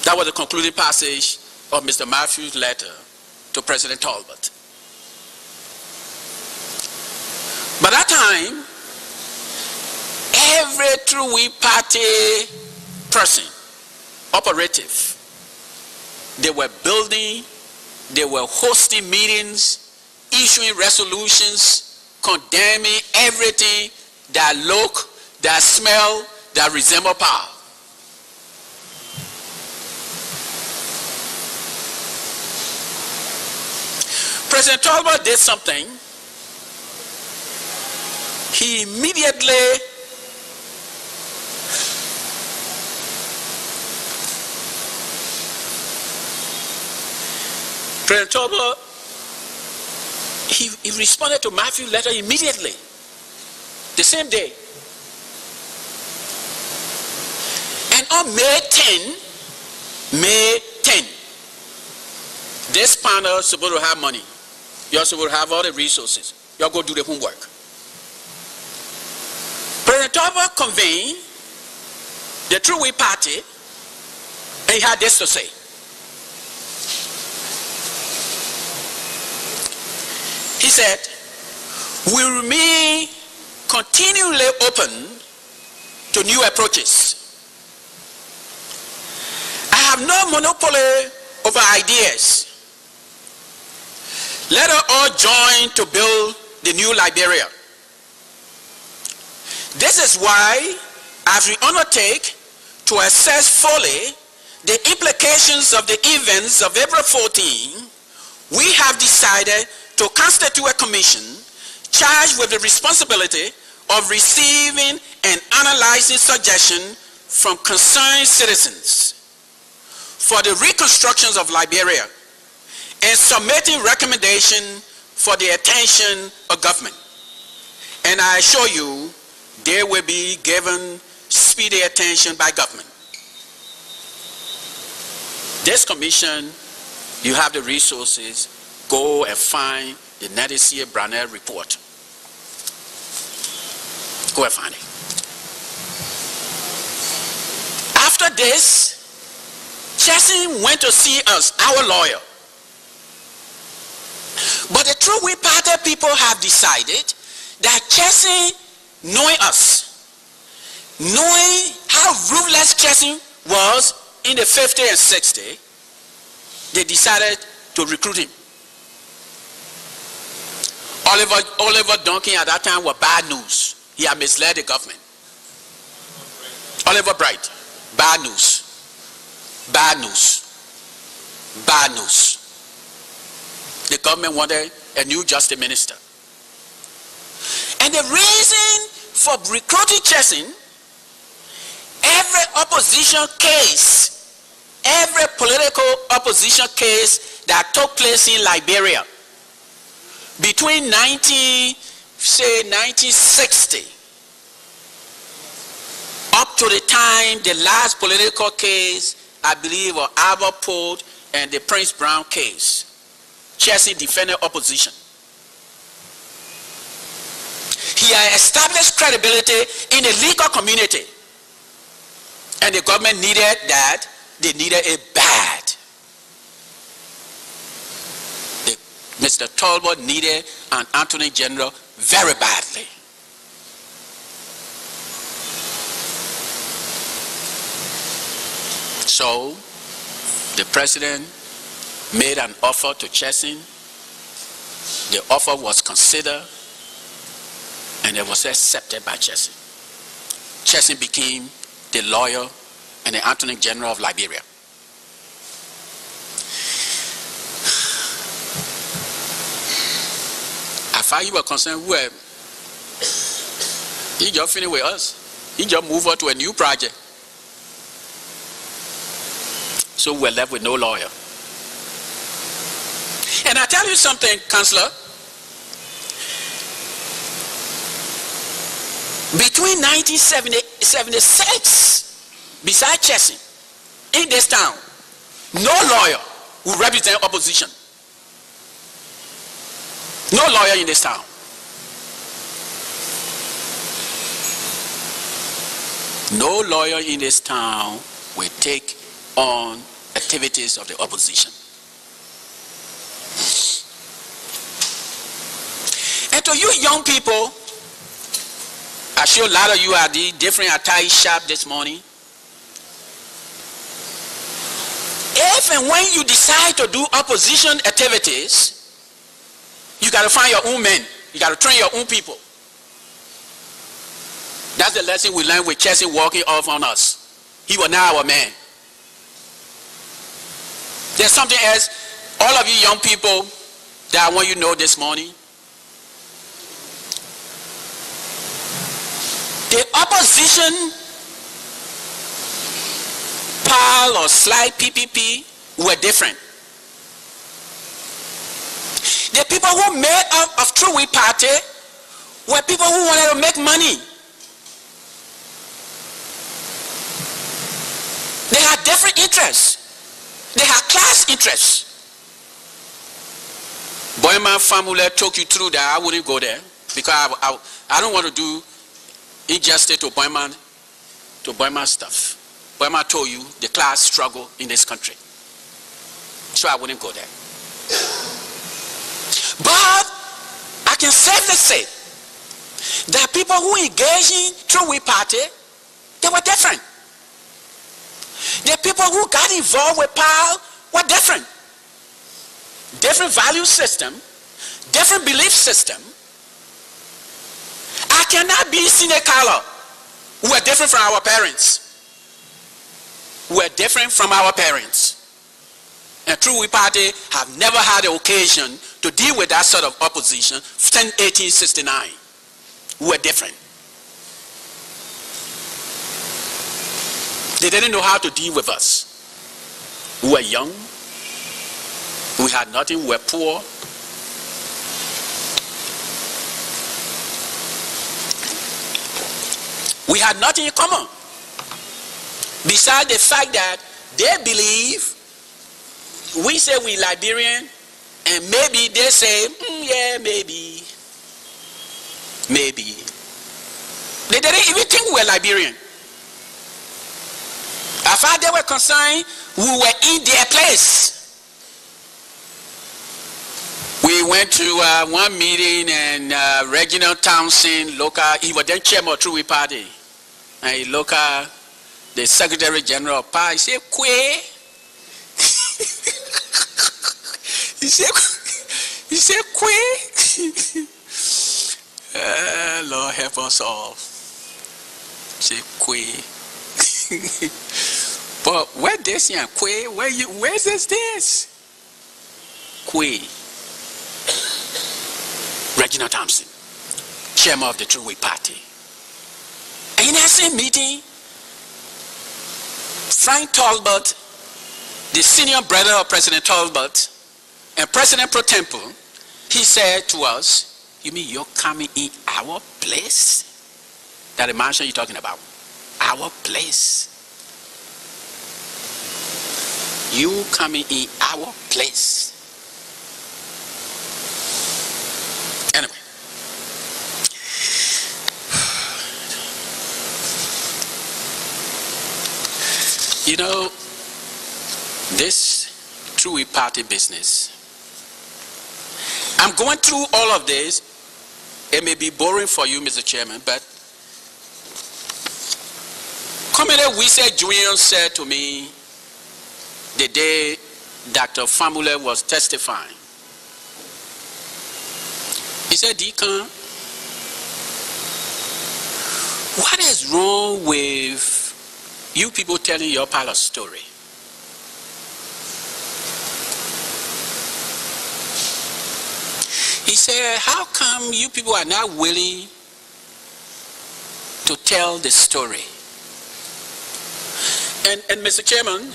That was the concluding passage of Mr. Matthews' letter to President Talbot. By that time, every true Whig Party person, operative, they were building, they were hosting meetings, issuing resolutions, condemning everything that look, that smell, that resemble power. President Talbot did something. He immediately President Talbot, he responded to Matthew's letter immediately, the same day. And on May 10, this panel is supposed to have money. You're supposed to have all the resources. You'll go do the homework. President Talbot convened the True Whig Party, and he had this to say. He said, we remain continually open to new approaches. I have no monopoly over ideas. Let us all join to build the new Liberia. This is why, as we undertake to assess fully the implications of the events of April 14, we have decided to constitute a commission charged with the responsibility of receiving and analyzing suggestions from concerned citizens for the reconstructions of Liberia and submitting recommendations for the attention of government. And I assure you, they will be given speedy attention by government. This commission, you have the resources. Go and find the Nadesia Branel report. Go and find it. After this, Chesson went to see us, our lawyer. But the True Whig Party people have decided that Chesson, knowing us, knowing how ruthless Chesson was in the 50s and 60s, they decided to recruit him. Oliver Duncan at that time was bad news. He had misled the government. Oliver Bright, bad news. Bad news. Bad news. The government wanted a new justice minister. And the reason for recruiting Chesson, every opposition case, every political opposition case that took place in Liberia between 1960 up to the time the last political case, I believe, of Albert Post and the Prince Brown case, Chelsea defended opposition. He had established credibility in the legal community. And the government needed that. They needed it bad. Mr. Talbot needed an Attorney General very badly. So, the president made an offer to Chesson. The offer was considered and it was accepted by Chesson. Chesson became the lawyer and the Attorney General of Liberia. As far as you were concerned, well, he just finished with us. He just moved on to a new project. So we're left with no lawyer. And I tell you something, Counselor. Between 1976, beside Chesson, in this town, no lawyer will represent opposition. No lawyer in this town. No lawyer in this town will take on activities of the opposition. And to you young people, I'm sure a lot of you are the different attire shop this morning. If and when you decide to do opposition activities, you got to find your own men. You got to train your own people. That's the lesson we learned with Chesson walking off on us. He was now our man. There's something else, all of you young people, that I want you to know this morning. The opposition, PAL or slide PPP, were different. The people who made up of True We Party were people who wanted to make money. They had different interests. They had class interests. Boyman family took you through that. I wouldn't go there because I don't want to do injustice to Boyman stuff. Boyman told you the class struggle in this country. So I wouldn't go there. But I can safely say that people who engage in True We Party, they were different. The people who got involved with PAL were different. Different value system, different belief system. I cannot be Karn Carlor. We are different from our parents. We are different from our parents. And True We Party have never had an occasion to deal with that sort of opposition since 1869. We are different. They didn't know how to deal with us. We were young. We had nothing. We were poor. We had nothing in common. Besides the fact that they believe we say we Liberian, and maybe they say, yeah, maybe. Maybe. They didn't even think we were Liberian. As far as they were concerned, we were in their place. We went to one meeting and Reginald Townsend, local, he was then chairman of True We Party. And he local, the Secretary General of PAL, he said, Kwe. he said, Kwe. Lord help us all. He said, Kwe. But where this young Kwe? Where is this? Kwe. Reginald Thompson, chairman of the True We Party. And in that same meeting, Frank Talbot, the senior brother of President Talbot, and President Pro Tempore, he said to us, you mean you're coming in our place? That the mansion you're talking about. Our place. You coming in our place. You know, this true party business. I'm going through all of this. It may be boring for you, Mr. Chairman, but Commander Wise Jr. said to me the day Dr. Famule was testifying, he said, Deacon, what is wrong with you people telling your palace story? He said, how come you people are not willing to tell the story? And Mr. Chairman,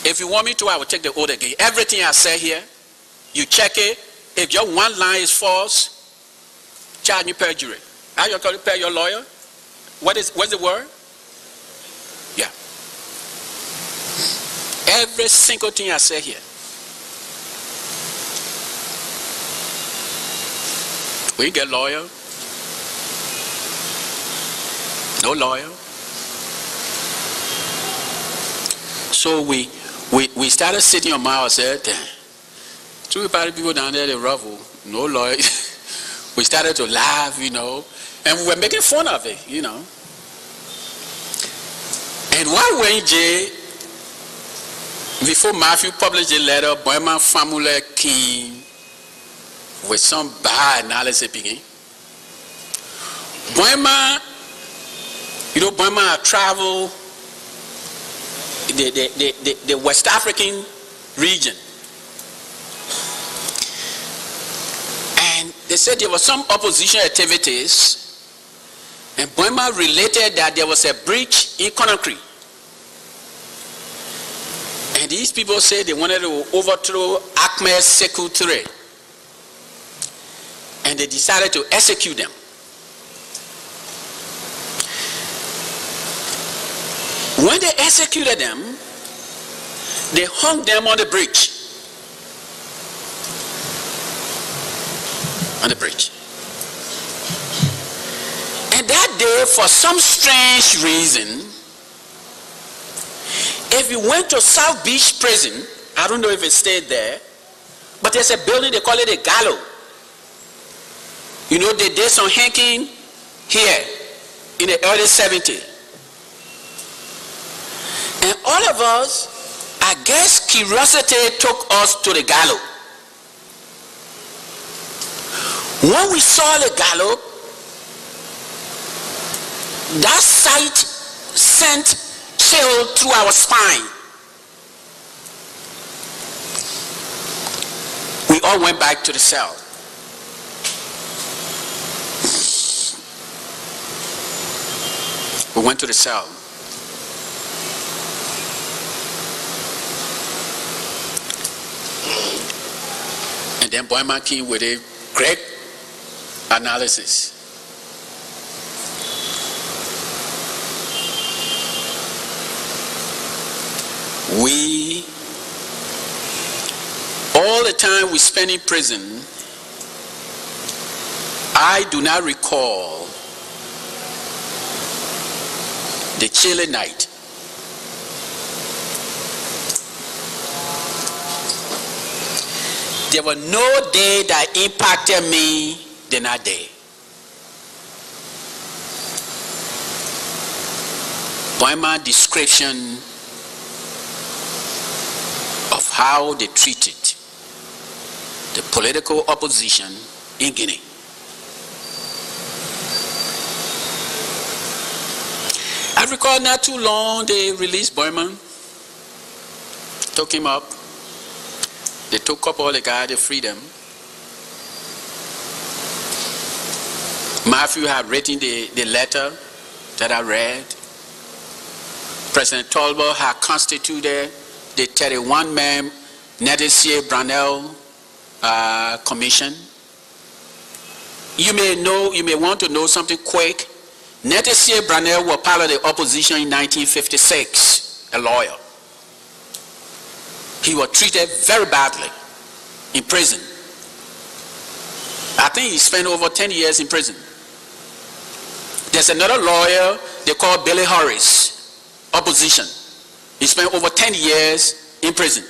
if you want me to, I will take the oath again. Everything I say here, you check it. If your one line is false, charge me perjury. How you call it, pay your lawyer? What's the word? Yeah. Every single thing I say here. We get lawyer. No lawyer. So we started sitting on my house and said, two people down there, they ruffle, no lawyer. We started to laugh, you know, and we were making fun of it, you know. And while we're in jail, before Matthew published a letter, Boyman Famule came with some bad analysis begin. Boyman, you know, Boyman traveled the West African region. And they said there were some opposition activities, and Boyman related that there was a breach in Conakry. And these people said they wanted to overthrow Ahmed Sekou Touré. And they decided to execute them. When they executed them, they hung them on the bridge. On the bridge. And that day, for some strange reason, if you went to South Beach Prison, I don't know if it stayed there, but there's a building, they call it a gallows. You know, they did some hanging here in the early 70s. And all of us, I guess curiosity took us to the gallows. When we saw the gallows, that sight sent chill through our spine. We all went back to the cell. We went to the cell. And then Boyman came with a great analysis. We, all the time we spend in prison, I do not recall the chilly night. There was no day that impacted me than that day. Boyman's description of how they treated the political opposition in Guinea. I recall not too long they released Boyman, took him up. They took up all the guys, they freed them. Matthew had written the letter that I read. President Tolbert had constituted the 31-man Netessier Brunel commission. You may want to know something quick. Netessier Brunel was part of the opposition in 1956, a lawyer. He was treated very badly in prison. I think he spent over 10 years in prison. There's another lawyer they call Billy Harris, opposition. He spent over 10 years in prison.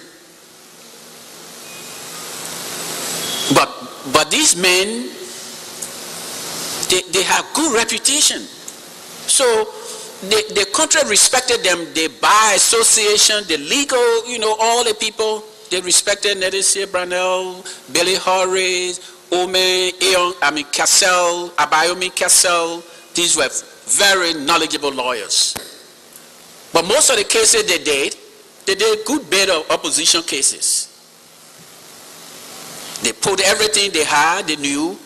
But these men, they have good reputation. So the country respected them. They by association, the legal, all the people, they respected Nedesi Brownell, Billy Horace, Cassell, Abayomi Cassell. These were very knowledgeable lawyers. But most of the cases they did a good bit of opposition cases. They put everything they had, they knew,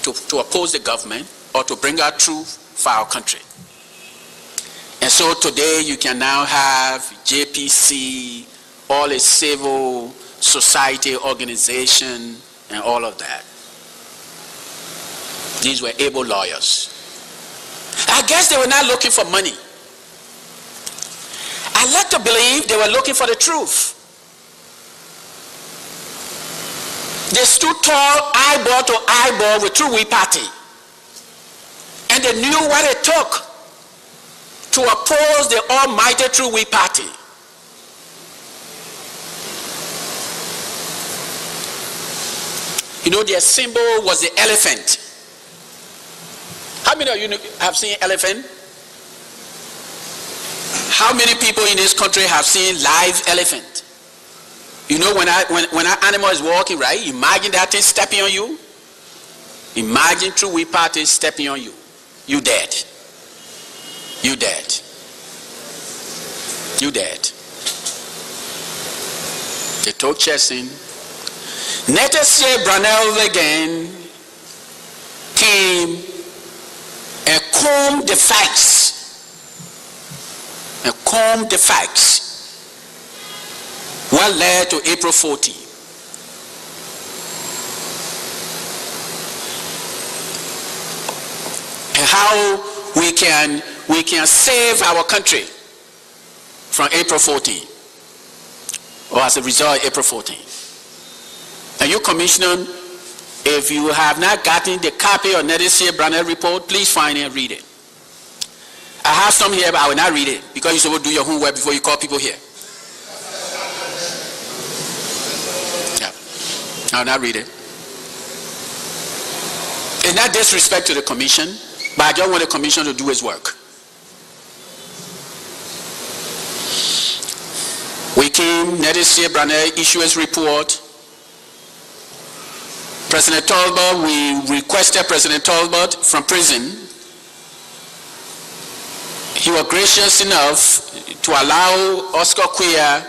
to oppose the government or to bring out truth for our country. And so today you can now have JPC, all a civil society organization, and all of that. These were able lawyers. I guess they were not looking for money. I like to believe they were looking for the truth. They stood tall, eyeball to eyeball with True We Party. And they knew what it took to oppose the almighty True We Party. Their symbol was the elephant. How many of you have seen elephant? How many people in this country have seen live elephant? When an animal is walking, right? Imagine that thing stepping on you. Imagine True We Party stepping on you. You dead. You dead. You dead. They took Chesson. Nedesi Brownell again came and combed the facts. And combed the facts. What led to April 14? And how we can save our country from April 14, or as a result of April 14. And you, Commissioner, if you have not gotten the copy of Nedesi Brownell report, please find it and read it. I have some here, but I will not read it because you're supposed to do your homework before you call people here. Yeah, I will not read it. It's not disrespect to the commission, but I just want the commission to do its work. We came, Nedesi Brownell issued his report. President Talbot, we requested President Talbot from prison. He was gracious enough to allow Oscar Quia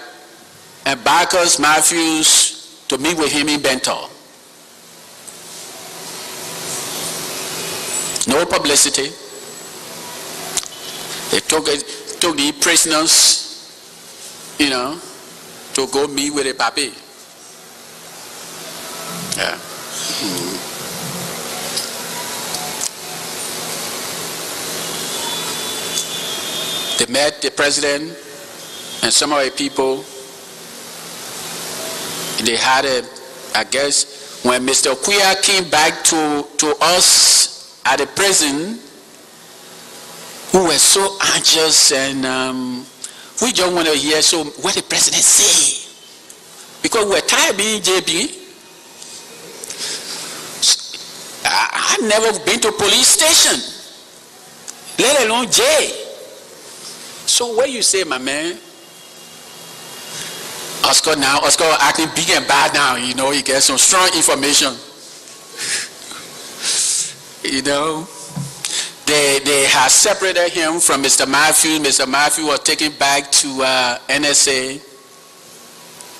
and Barkus Matthews to meet with him in Bentall. No publicity. They took the prisoners, to go meet with a papi. Yeah. They met the president and some of the people. They had I guess, when Mr. Quia came back to us at the prison, we were so anxious and we just want to hear what the president say. Because we're tired of being JB. I've never been to a police station, let alone jail. So what you say, my man? Oscar acting big and bad now, he gets some strong information. They have separated him from Mr. Matthews. Mr. Matthews was taken back to NSA.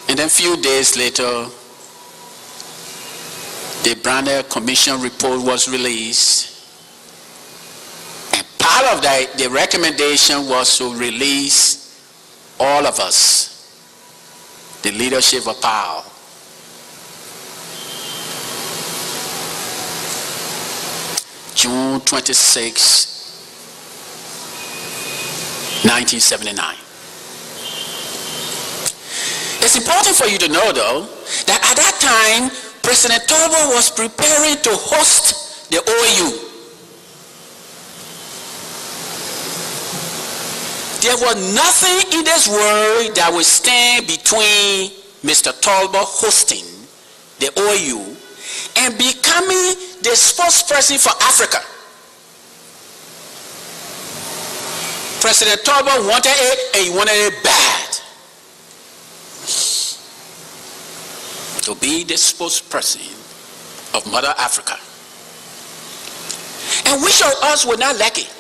And then a few days later, the Brownell Commission report was released. And part of that, the recommendation was to release all of us, the leadership of power. June 26, 1979. It's important for you to know, though, that at that time, President Talbot was preparing to host the OAU. there was nothing in this world that would stand between Mr. Talbot hosting the OU and becoming the spokesperson for Africa. President Talbot wanted it, and he wanted it bad. To be the spokesperson of Mother Africa. And which of us would not like it?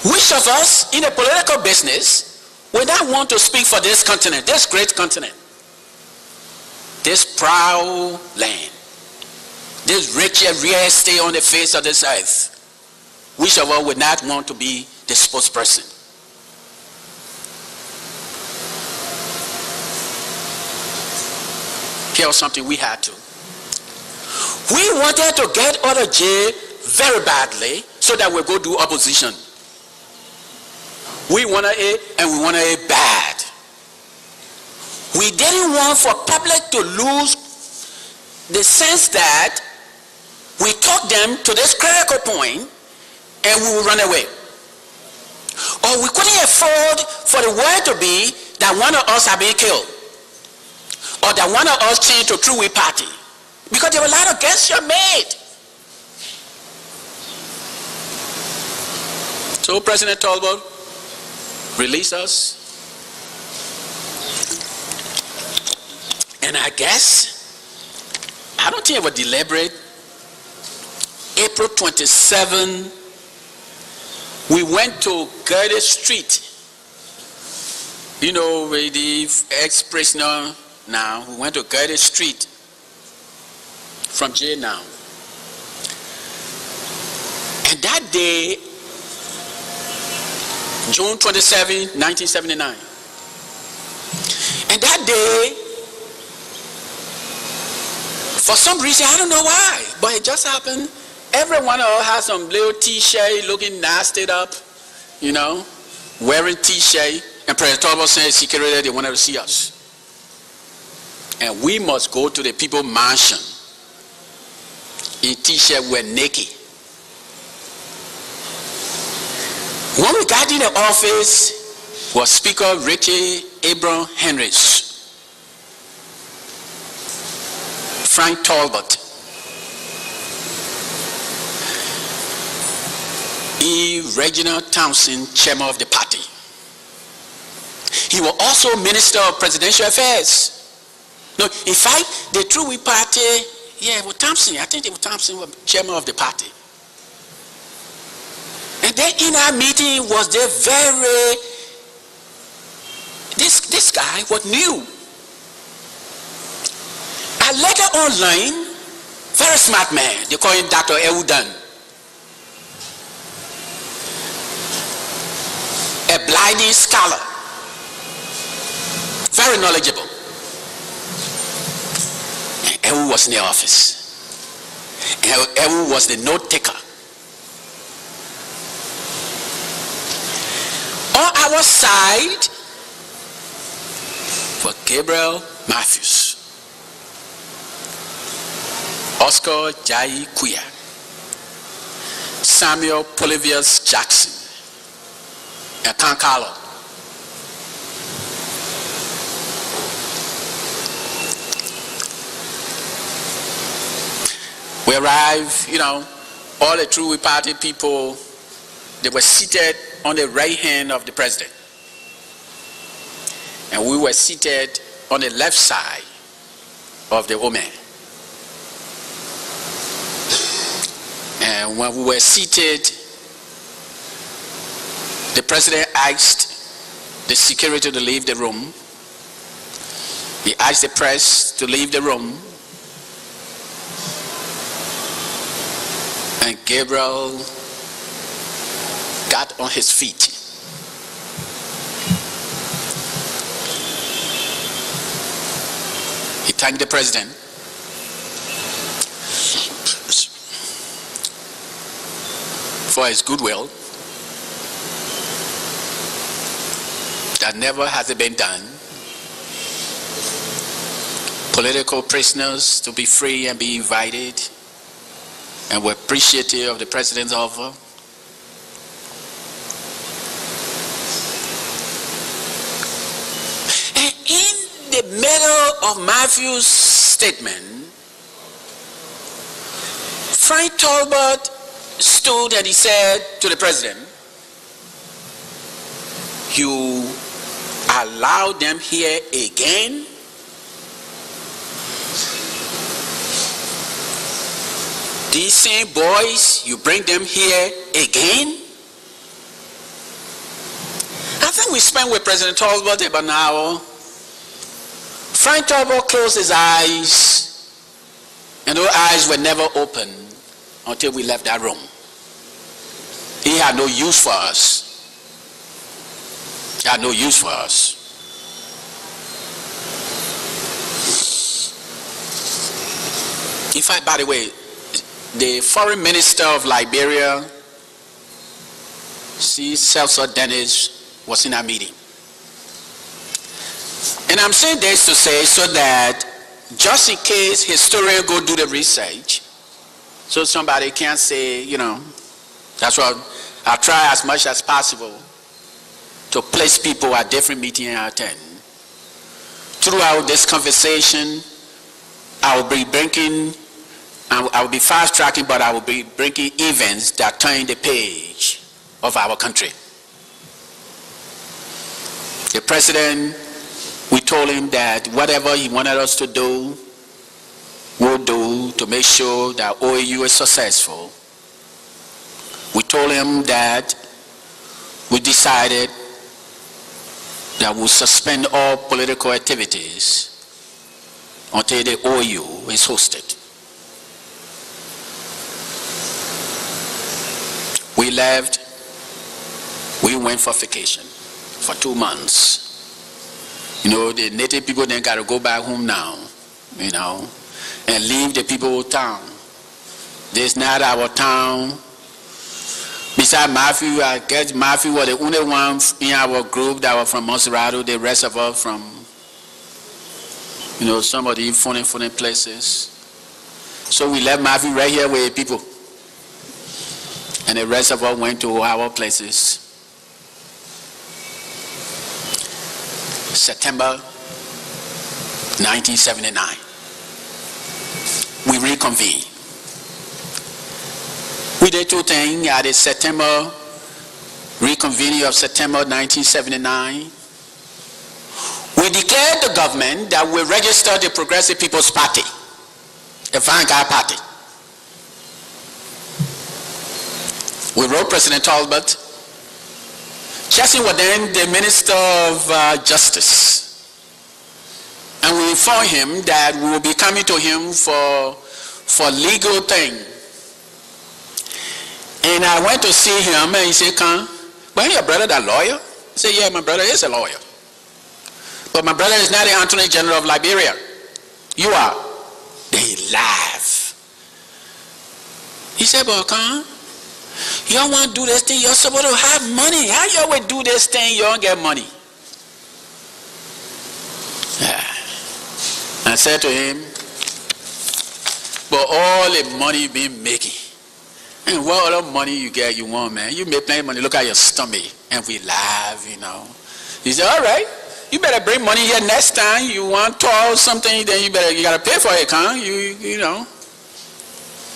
Which of us in the political business would not want to speak for this continent, this great continent, this proud land, this richest real estate on the face of this earth? Which of us would not want to be the spokesperson? Here was something we had to. We wanted to get out of jail very badly so that we go do opposition. We wanted it, and we wanted it bad. We didn't want for public to lose the sense that we took them to this critical point and we will run away. Or we couldn't afford for the world to be that one of us had been killed, or that one of us changed to true party, because there were a lot of gestures made. So President Talbot released us, and I guess, I don't think it was deliberate. April 27, we went to Gertie Street. You know, where the ex-prisoner now, we went to Gertie Street from jail now. And that day, June 27, 1979. And that day, for some reason, I don't know why, but it just happened. Every one of us has some little t-shirt looking nasty up, you know, wearing t-shirt. And President Talbot said, security, they wanted to see us. And we must go to the people's mansion in t-shirt, we're naked. When we got in the office was Speaker Richie Abraham Henrys, Frank Talbot, E. Reginald Townsend, chairman of the party. He was also Minister of Presidential Affairs. No, in fact, the True Party, yeah, well, Thompson, I think Thompson was chairman of the party. And then in our meeting was the this guy was new. I later online, very smart man, they call him Dr. Ewudan. A blinding scholar, very knowledgeable. And Ewu was in the office. And Ewu was the note taker. On our side was Gabriel Matthews, Oscar Jai Kuya, Samuel Polyvius Jackson, and Karn Carlor. We arrived, you know, all the True Party people, they were seated on the right hand of the president. And we were seated on the left side of the woman. And when we were seated, the president asked the security to leave the room. He asked the press to leave the room. And Gabriel got on his feet. He thanked the president for his goodwill that never has it been done. Political prisoners to be free and be invited, and we're appreciative of the president's offer. middle of Matthew's statement, Frank Talbot stood and he said to the president, "You allow them here again?" These same boys, you bring them here again? I think we spent with President Talbot about an hour. Frank Talbot closed his eyes, and those eyes were never opened until we left that room. He had no use for us. He had no use for us. In fact, by the way, the foreign minister of Liberia, Celso Dennis, was in our meeting. And I'm saying this to say so that just in case historians go do the research, so somebody can't say, that's what I'll try as much as possible to place people at different meetings I attend. Throughout this conversation, I will be fast tracking, but I will be bringing events that turn the page of our country. The president, we told him that whatever he wanted us to do, we'll do to make sure that OAU is successful. We told him that we decided that we'll suspend all political activities until the OAU is hosted. We left, we went for vacation for 2 months. The native people then got to go back home now, and leave the people of town. This is not our town. Besides Matthew, I guess Matthew was the only one in our group that was from Monserrate. The rest of us from, some of the funny places. So we left Matthew right here with people. And the rest of us went to our places. September 1979. We reconvened. We did two things at the September reconvening of September 1979. We declared the government that we registered the Progressive People's Party, a vanguard party. We wrote President Talbot. Chesson was then the Minister of Justice. And we informed him that we will be coming to him for legal thing. And I went to see him and he said, "Karn, well, your brother that lawyer?" I said, "Yeah, my brother is a lawyer. But my brother is not the Attorney General of Liberia. You are." Then he laughed. He said, "But Karn, you don't want to do this thing, you're supposed to have money. How you always do this thing, you don't get money?" I said to him, "But all the money you've been making, and what other money you get you want, man? You make plenty of money, look at your stomach." And we laugh, He said, "All right, you better bring money here next time. You want to something, then you gotta pay for it, Karn. You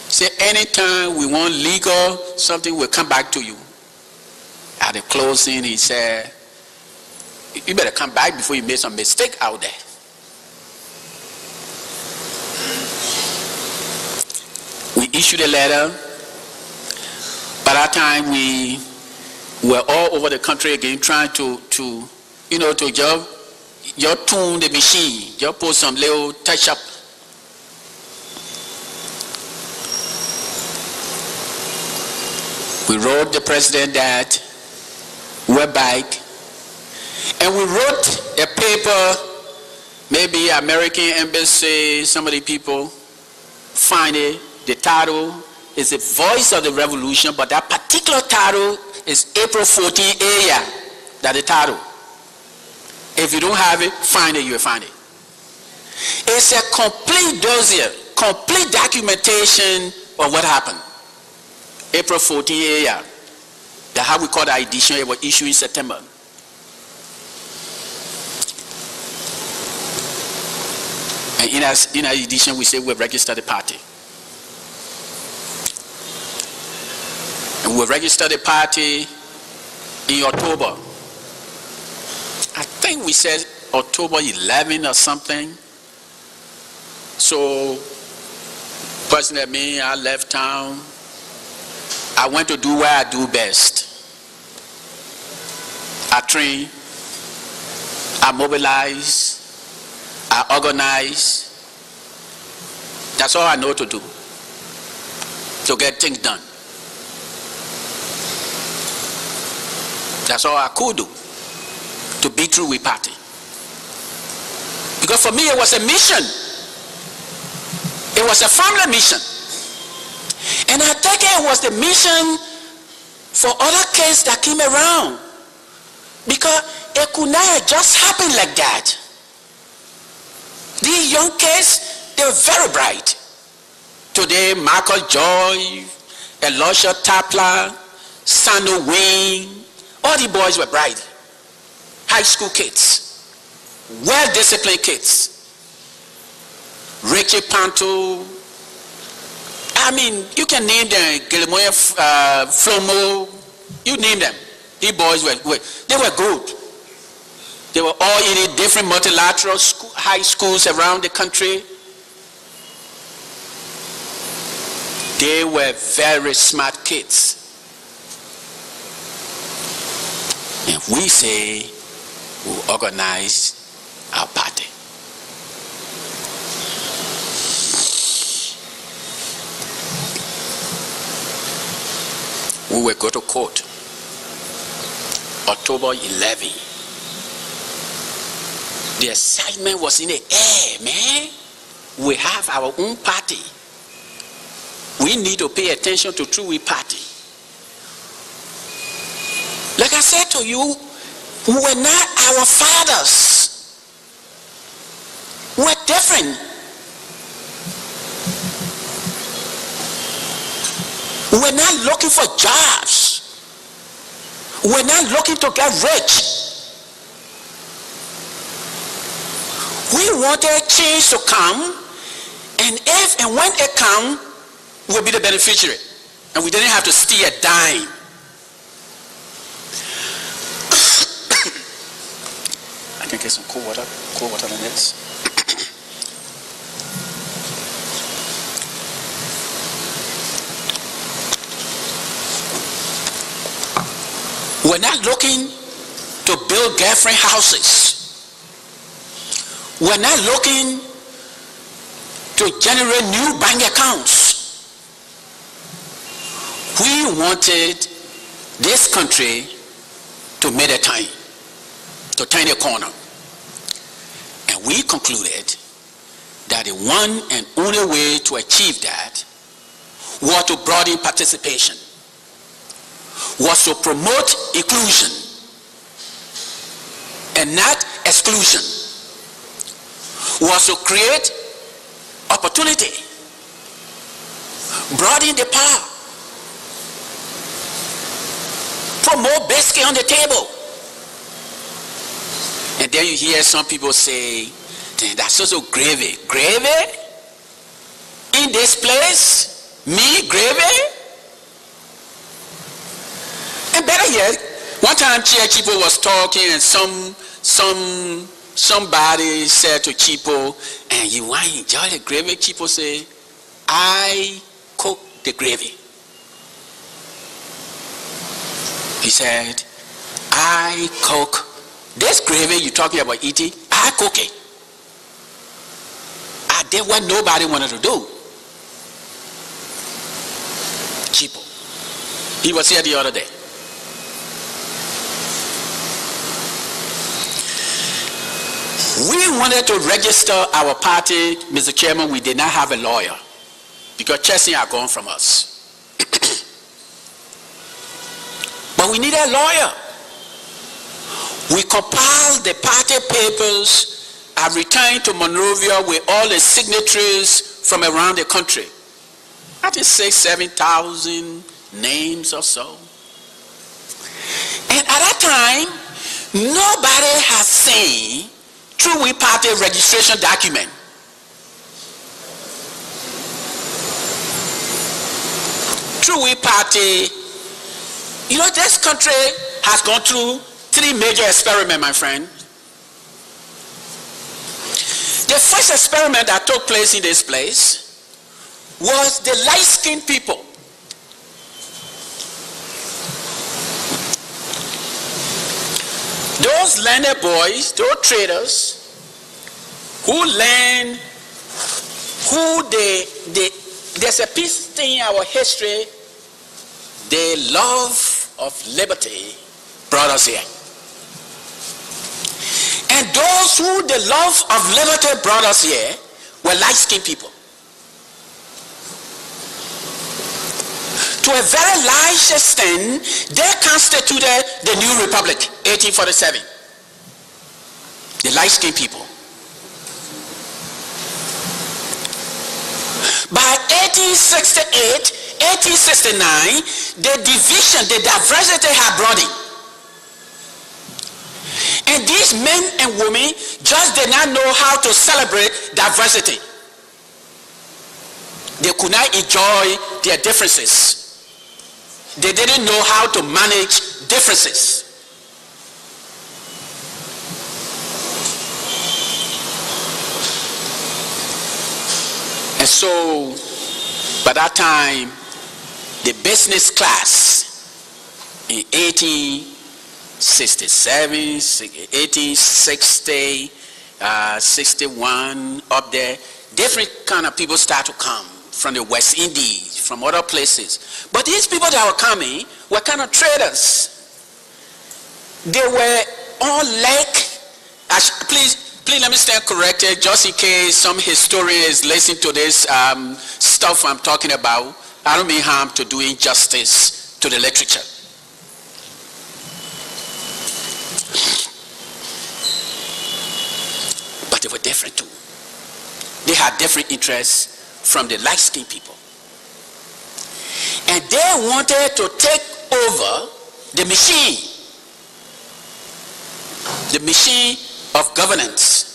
Say anytime we want legal something, we'll come back to you." At the closing, he said, "You better come back before you make some mistake out there." We issued a letter. By that time, we were all over the country again, trying to just tune the machine, just put some little touch up. We wrote the president that we're back, and we wrote a paper, maybe American Embassy, some of the people find it. The title is The Voice of the Revolution, but that particular title is April 14 area. That's the title. If you don't have it, find it, you will find it. It's a complete dossier, complete documentation of what happened. April 14 area. That's how we call the edition. It was issued in September. And in addition, we say we register the party. And we registered the party in October. I think we said October 11 or something. So, personally, me, I left town. I went to do what I do best. I train, I mobilize, I organize. That's all I know to do, to get things done. That's all I could do to be through with party. Because for me it was a mission. It was a family mission. And I think it was the mission for other kids that came around. Because it could not have just happen like that. These young kids, they were very bright. Today, Michael Joy, Elisha Tapla, Sando Wayne, all the boys were bright. High school kids, well-disciplined kids. Richie Panto, I mean, you can name them, Gilmoye Flomo, you name them. These boys were good. They were all in different multilateral high schools around the country. They were very smart kids. And we say we organize our party. We will go to court October 11. The excitement was in the air, man. We have our own party. We need to pay attention to True We Party. Like I said to you, we were not our fathers. We're different. We're not looking for jobs. We're not looking to get rich. We wanted change to come, and if and when it comes, we'll be the beneficiary. And we didn't have to steal a dime. I can get some cool water on this. We're not looking to build girlfriend houses. We're not looking to generate new bank accounts. We wanted this country to make a time, to turn a corner. And we concluded that the one and only way to achieve that was to broaden participation, was to promote inclusion and not exclusion, was to create opportunity, broaden the power, promote basket on the table. And then you hear some people say, that's also gravy. Gravy? In this place? Me, gravy? And better yet, one time Chipo was talking and somebody said to Chipo, and you want to enjoy the gravy? Chipo said, I cook the gravy. He said, I cook this gravy you're talking about eating, I cook it. I did what nobody wanted to do. Chipo. He was here the other day. We wanted to register our party, Mr. Chairman. We did not have a lawyer because Chesney are gone from us. But we needed a lawyer. We compiled the party papers. I returned to Monrovia with all the signatories from around the country. I think 7,000 names or so. And at that time, nobody has seen True We Party registration document. True We Party, you know, this country has gone through 3 major experiments, my friend. The first experiment that took place in this place was the light-skinned people. Those learned boys, those traders, who learn there's a piece thing in our history, the love of liberty brought us here. And those who the love of liberty brought us here were light-skinned people. To a very large extent, they constituted the new republic, 1847. The light-skinned people. By 1868, 1869, the division, the diversity had brought in. And these men and women just did not know how to celebrate diversity. They could not enjoy their differences. They didn't know how to manage differences. And so, by that time, the business class in 1867, 1860, 61, up there, different kind of people start to come from the West Indies, from other places. But these people that were coming were kind of traders. They were on please let me stand corrected, just in case some historians listen to this stuff I'm talking about. I don't mean harm to do injustice to the literature. But they were different too. They had different interests from the light-skinned people. And they wanted to take over the machine of governance.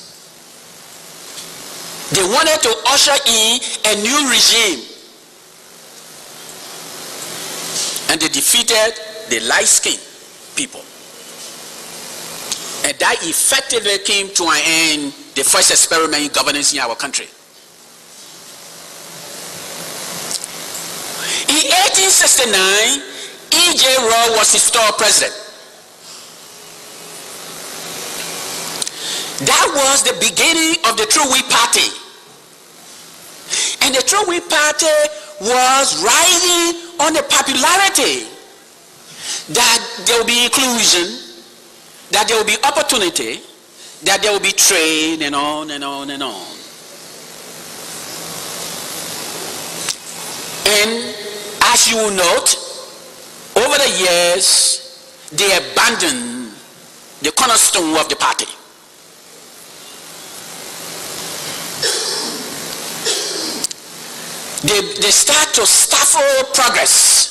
They wanted to usher in a new regime. And they defeated the light-skinned people. And that effectively came to an end the first experiment in governance in our country. In 1869, E.J. Rowe was installed president. That was the beginning of the True We Party. And the True We Party was riding on the popularity that there will be inclusion, that there will be opportunity, that there will be trade, and on and on and on. And as you will note, over the years, they abandoned the cornerstone of the party. They start to stifle progress.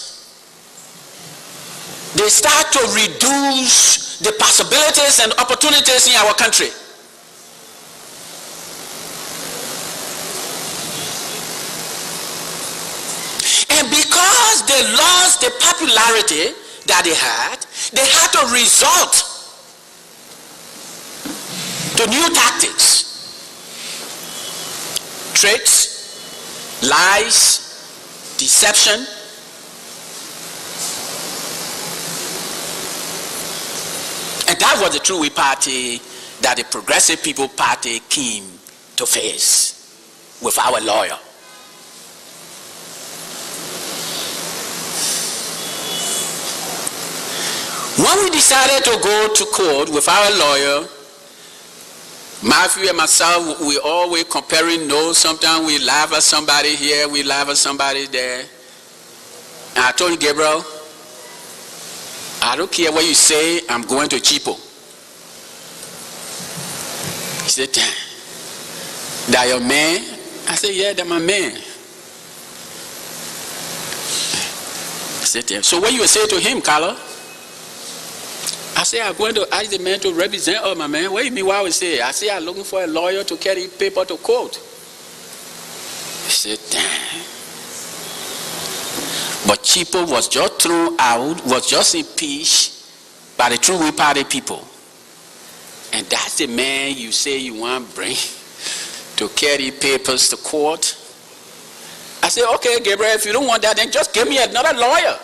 They start to reduce the possibilities and opportunities in our country. And because they lost the popularity that they had to resort to new tactics, tricks, lies, deception. And that was the True We Party that the Progressive People Party came to face with our lawyer. When we decided to go to court with our lawyer, Matthew and myself, we always comparing notes. Sometimes we laugh at somebody here, we laugh at somebody there. And I told Gabriel, I don't care what you say, I'm going to Chipo. He said, that your man? I said, yeah, that's my man. I said, so what you say to him, Carlo? I say, I'm going to ask the man to represent my man. What do you mean, what I would say? I say, I'm looking for a lawyer to carry paper to court. He said, damn. But Chipo was just thrown out, was just impeached by the True Will Party people. And that's the man you say you want to bring to carry papers to court. I said, okay, Gabriel, if you don't want that, then just give me another lawyer.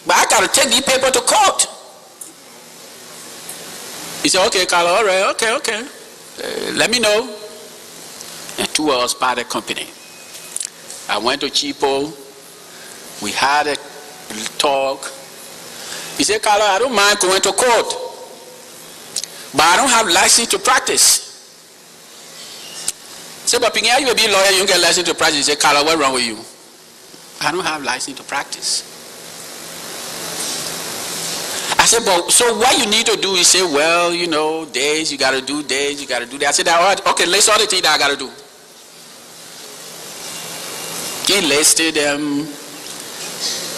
But I got to take these papers to court. He said, okay, Carlo, all right, okay. Let me know. And 2 hours by the company. I went to Chipo. We had a talk. He said, Carlo, I don't mind going to court, but I don't have license to practice. I said, but Pinga, you will be a lawyer, you don't get license to practice. He said, Carlo, what's wrong with you? I don't have license to practice. I said, but so what you need to do? He said, well, you know, days, you got to do days, you got to do that. I said, all right, okay, list all the things that I got to do. He listed them,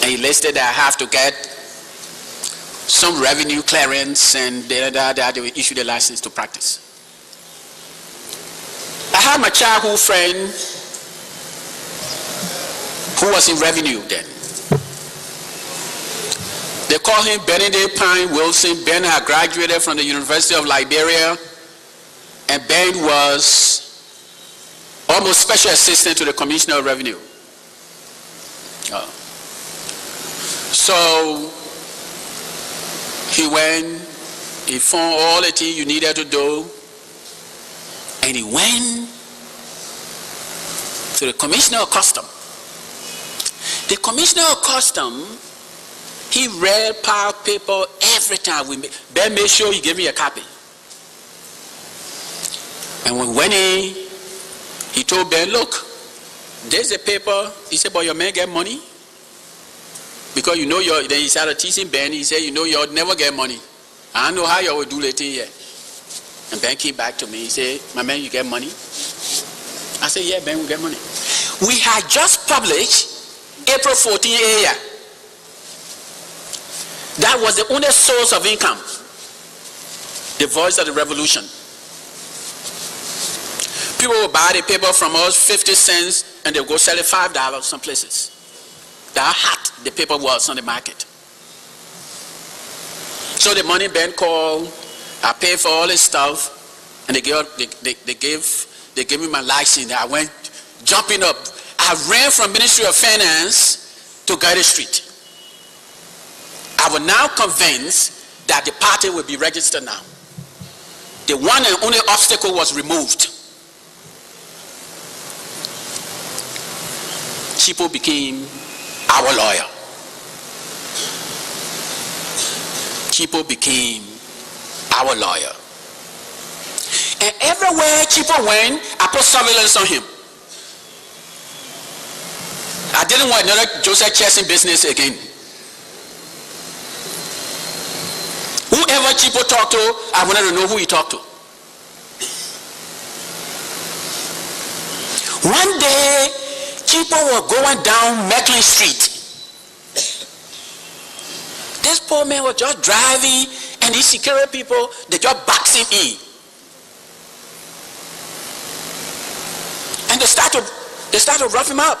and he listed that I have to get some revenue clearance, and they will issue the license to practice. I had my childhood friend who was in revenue then. They call him Benedict Pine Wilson. Ben had graduated from the University of Liberia, and Ben was almost special assistant to the Commissioner of Revenue. So he went, he found all the things you needed to do, and he went to the Commissioner of Custom. The Commissioner of Custom, he read power paper every time. Ben made sure he gave me a copy. And when we went in, he told Ben, look, there's a paper. He said, but your man get money? Because you know, then he started teasing Ben. He said, you know, you'll never get money. I don't know how you will do the thing here. And Ben came back to me. He said, my man, you get money? I said, yeah, Ben, we get money. We had just published April 14 year. That was the only source of income. The Voice of the Revolution. People would buy the paper from us 50 cents and they would go sell it $5 some places. That's how hot the paper was on the market. So the money Ben called, I paid for all this stuff, and they gave me my license. I went jumping up. I ran from Ministry of Finance to Garden Street. I was now convinced that the party will be registered now. The one and only obstacle was removed. Chipo became our lawyer. Chipo became our lawyer. And everywhere Chipo went, I put surveillance on him. I didn't want another Joseph Chesson business again. Whoever Chipo talked to, I wanted to know who he talked to. One day, Chipo was going down Macklin Street. This poor man was just driving, and these security people, they just boxed him in. And they start to rough him up.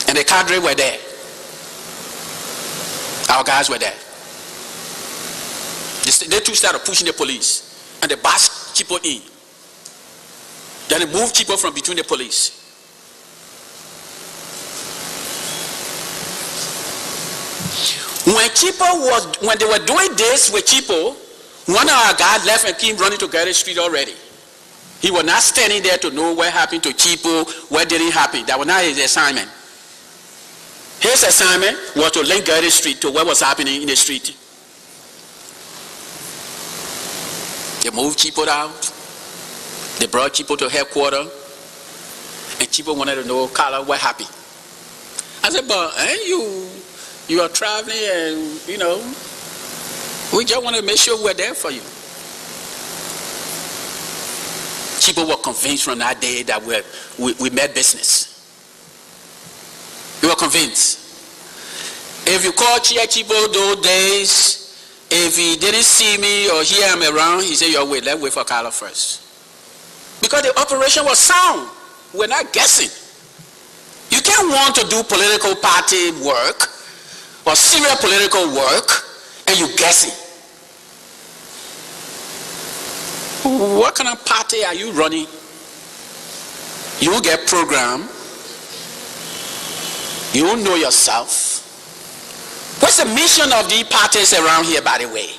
And the cadre were there. Our guys were there. They too started pushing the police, and they boxed Chipo in. Then they moved Chipo from between the police. When they were doing this with Chipo, one of our guys left and came running to Garden Street already. He was not standing there to know what happened to Chipo, what didn't happen. That was not his assignment. His assignment was to link Garden Street to what was happening in the street. They moved Chipo out. They brought Chipo to headquarters. And Chipo wanted to know, Carla, what happened? I said, but you are traveling, and you know, we just want to make sure we're there for you. Chipo was convinced from that day that we met business. We were convinced. If you call Chipo those days, if he didn't see me or hear him around, he said, let's wait for Carla first. Because the operation was sound. We're not guessing. You can't want to do political party work or serious political work and you guessing. What kind of party are you running? You will get program. You will know yourself. What's the mission of these parties around here, by the way?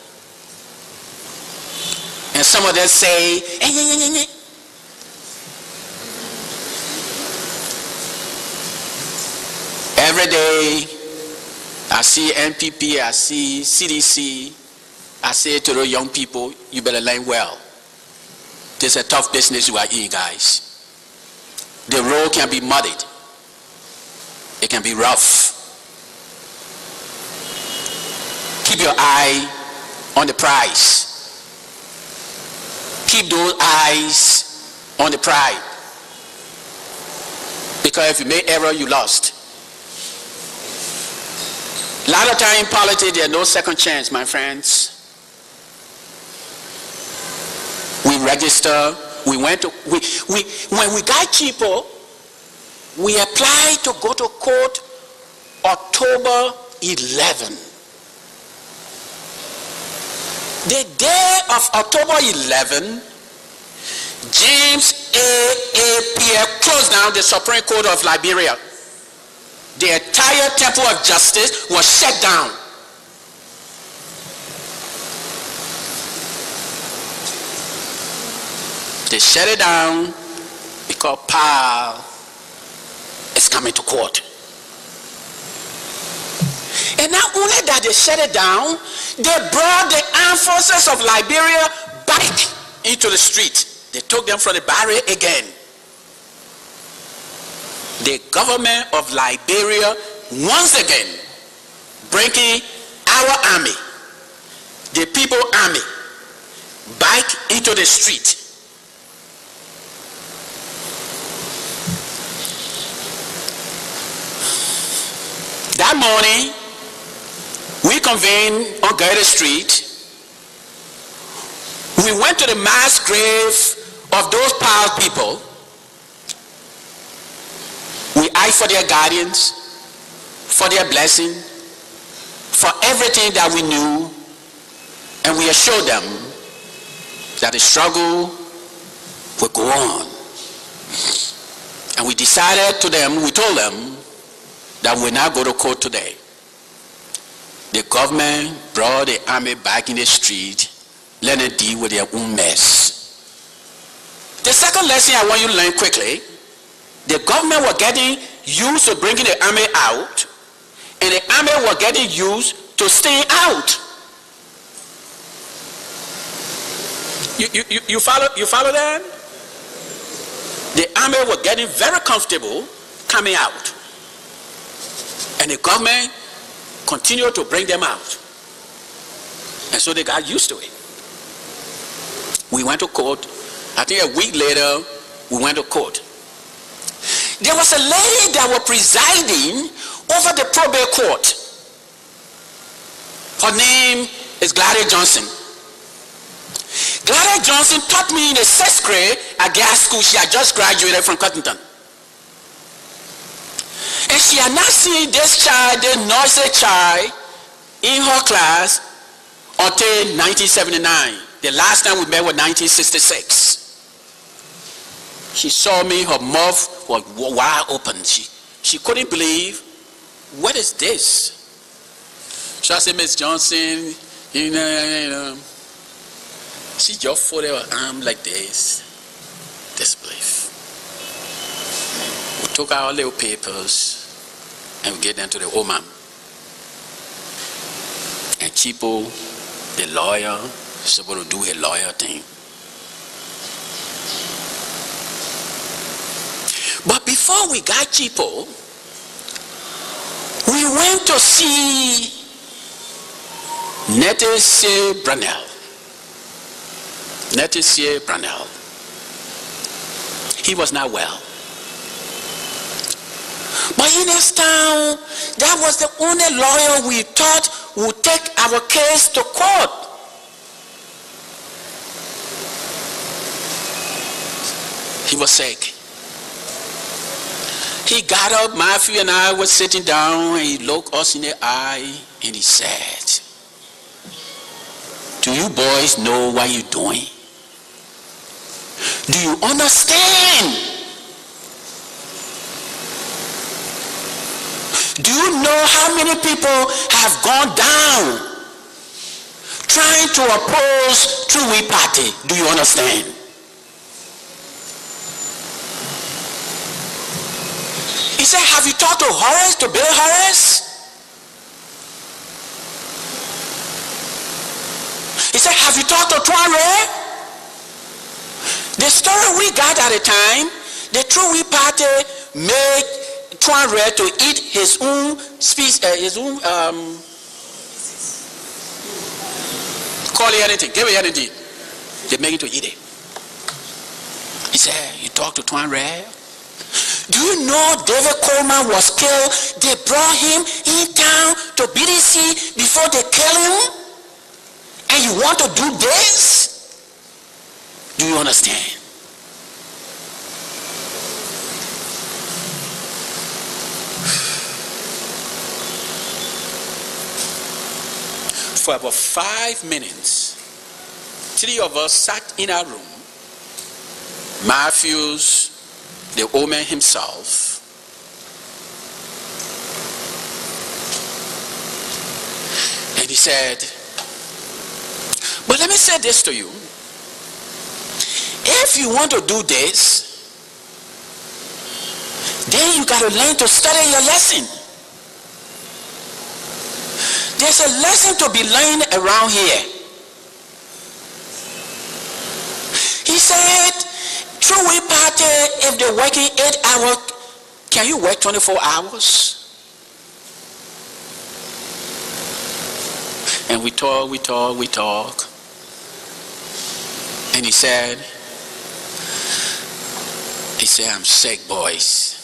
And some of them say, every day I see NPP, I see CDC, I say to the young people, you better learn well. This is a tough business you are in, guys. The road can be muddied. It can be rough. Keep your eye on the prize. Keep those eyes on the prize. Because if you make error, you lost. A lot of time in politics, there's no second chance, my friends. We register. When we got cheaper, we applied to go to court October 11. The day of October 11, James A. Pierre closed down the Supreme Court of Liberia. The entire Temple of Justice was shut down. They shut it down because Paul is coming to court. And not only that they shut it down, they brought the armed forces of Liberia back into the street. They took them from the barrier again. The government of Liberia once again bringing our army, the people army, back into the street. That morning, we convened on Gator Street. We went to the mass grave of those poor people. We asked for their guidance, for their blessing, for everything that we knew, and we assured them that the struggle would go on. And we decided to them, we told them that we will not go to court today. The government brought the army back in the street, let them deal with their own mess. The second lesson I want you to learn quickly, the government was getting used to bringing the army out, and the army was getting used to staying out. You follow that? The army was getting very comfortable coming out, and the government continued to bring them out, and so they got used to it. We went to court. I think a week later we went to court. There was a lady that was presiding over the probate court. Her name is Gladys Johnson. Gladys Johnson taught me in the 6th grade at gas school. She had just graduated from Cottonton. And she had not seen this child, this noisy child, in her class until 1979. The last time we met was 1966. She saw me, her mouth was wide open. She couldn't believe, what is this? So I said, Miss Johnson, you know, she just folded her arm like this place. We took our little papers and we gave them to the old man. And Chipo, the lawyer, is supposed to do a lawyer thing. But before we got Chipo, we went to see Nettie Brunel. Nettie Brunel. He was not well. But in this town, that was the only lawyer we thought would take our case to court. He was sick. he got up, Matthew and I were sitting down, and he looked us in the eye and he said, do you boys know what you're doing? Do you understand? Do you know how many people have gone down trying to oppose True We Party? Do you understand? He said, have you talked to Horace, to Bill Horace? He said, have you talked to Tuare? The story we got at the time, the True We Party made Tuare to eat his own species, call it anything, give it anything. They make it to eat it. He said, you talk to Tuare? Do you know David Coleman was killed? They brought him in town to BDC before they killed him? And you want to do this? Do you understand? For about 5 minutes, 3 of us sat in our room. Matthews, the old man himself, and he said, but let me say this to you. If you want to do this, then you got to learn to study your lesson. There's a lesson to be learned around here. He said, True We Party, if they're working 8 hours, can you work 24 hours? And we talk. And he said, I'm sick, boys.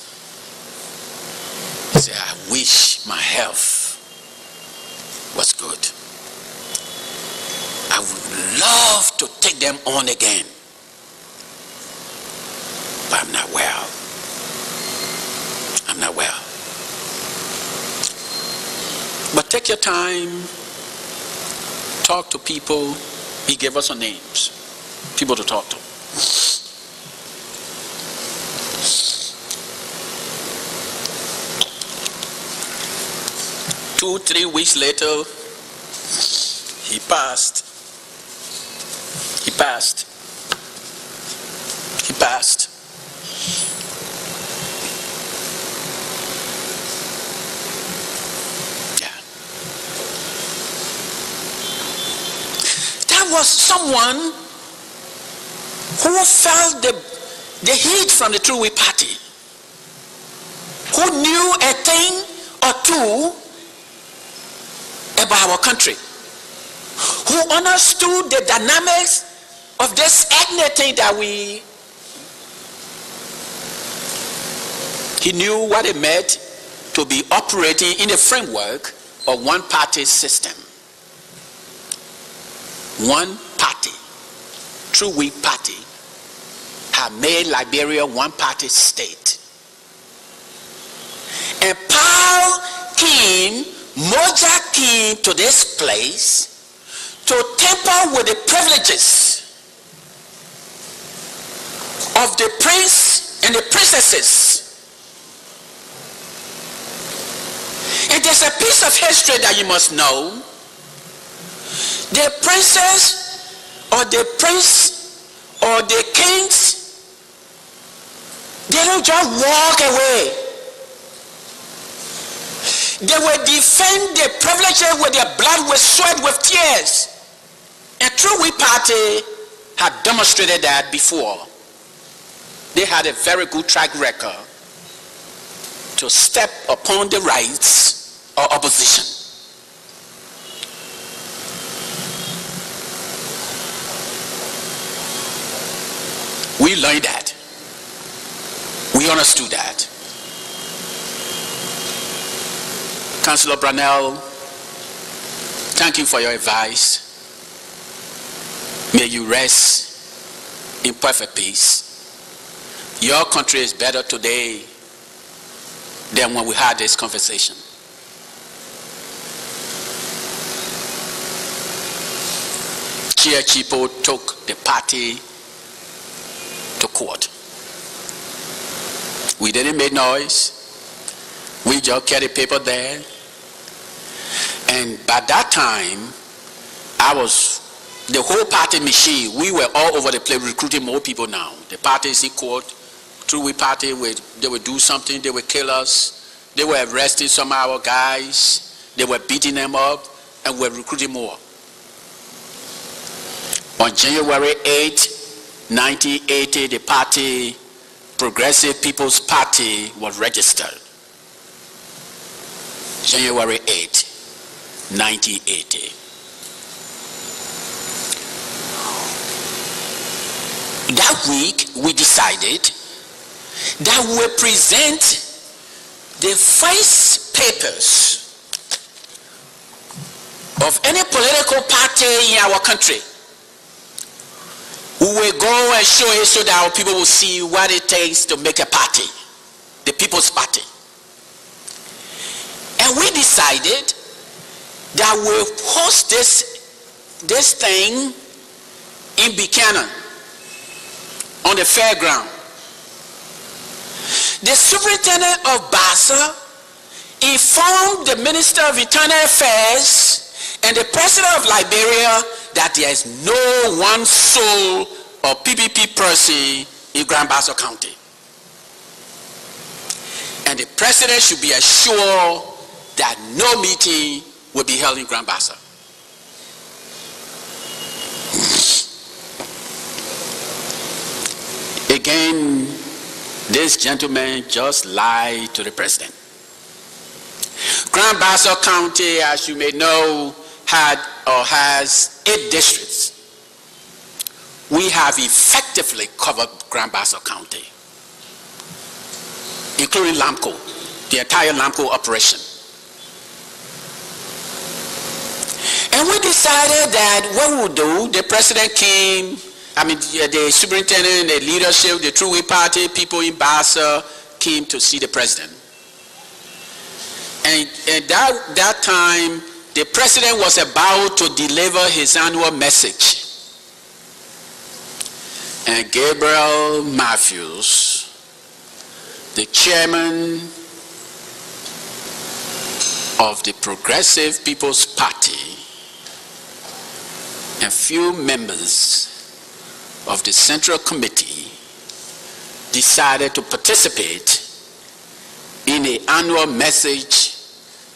He said, I wish my health was good. I would love to take them on again. But I'm not well. I'm not well. But take your time. Talk to people. He gave us some names. People to talk to. Two, 3 weeks later, he passed. He passed. He passed. Yeah. That was someone who felt the heat from the True We Party, who knew a thing or two about our country, who understood the dynamics of this ethnic thing that he knew what it meant to be operating in the framework of one party system. One party, True We Party, have made Liberia one party state. And Paul came, Moja came to this place to tamper with the privileges of the prince and the princesses. And there's a piece of history that you must know. The princess or the prince or the kings, they don't just walk away. They will defend their privileges with their blood, with sweat, with tears. And True We Party had demonstrated that before. They had a very good track record to step upon the rights of opposition. We learned that. We understood that. Councillor Brownell, thank you for your advice. May you rest in perfect peace. Your country is better today than when we had this conversation. Chia Chipo took the party to court. We didn't make noise. We just carried paper there. And by that time, the whole party machine, we were all over the place recruiting more people now. The party is in court. Through we party, they would do something, they would kill us. They were arresting some of our guys. They were beating them up, and we were recruiting more. On January 8, 1980, the party, Progressive People's Party, was registered. January 8, 1980. That week, we decided that we will present the first papers of any political party in our country. We will go and show it so that our people will see what it takes to make a party, the People's Party. And we decided that we'll host this thing in Buchanan on the fairground. The superintendent of Bassa informed the Minister of Internal Affairs and the President of Liberia that there is no one soul or PPP person in Grand Bassa County. And the President should be assured that no meeting will be held in Grand Bassa. Again, this gentleman just lied to the President. Grand Bassa County, as you may know, had or has 8 districts. We have effectively covered Grand Bassa County, including LAMCO, the entire LAMCO operation. And we decided that what we would do, the President came, the superintendent, the leadership, the True We Party, people in Bassa came to see the President. And at that time, the President was about to deliver his annual message. And Gabriel Matthews, the chairman of the Progressive People's Party, and few members of the Central Committee decided to participate in the annual message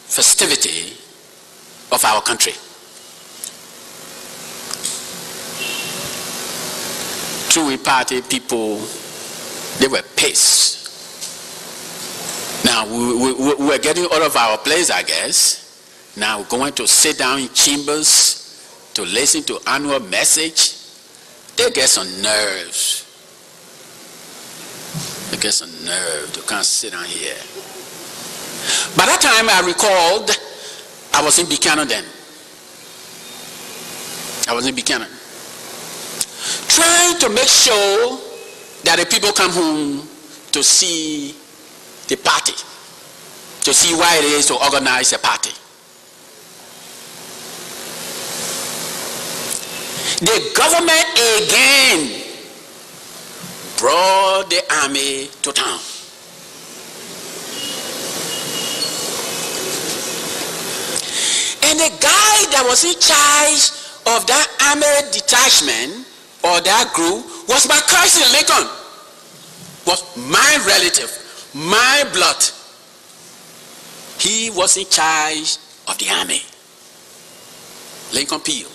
festivity of our country. True Party people, they were pissed. Now, we were getting out of our place, I guess. Now, we're going to sit down in chambers to listen to annual message. They get some nerves. They get some nerve. They can't sit down here. By that time, I recalled, I was in Buchanan then. I was in Buchanan. Trying to make sure that the people come home to see the party, to see why it is to organize a party. The government again brought the army to town. And the guy that was in charge of that army detachment or that group was my cousin Lincoln, was my relative, my blood. He was in charge of the army. Lincoln Peel.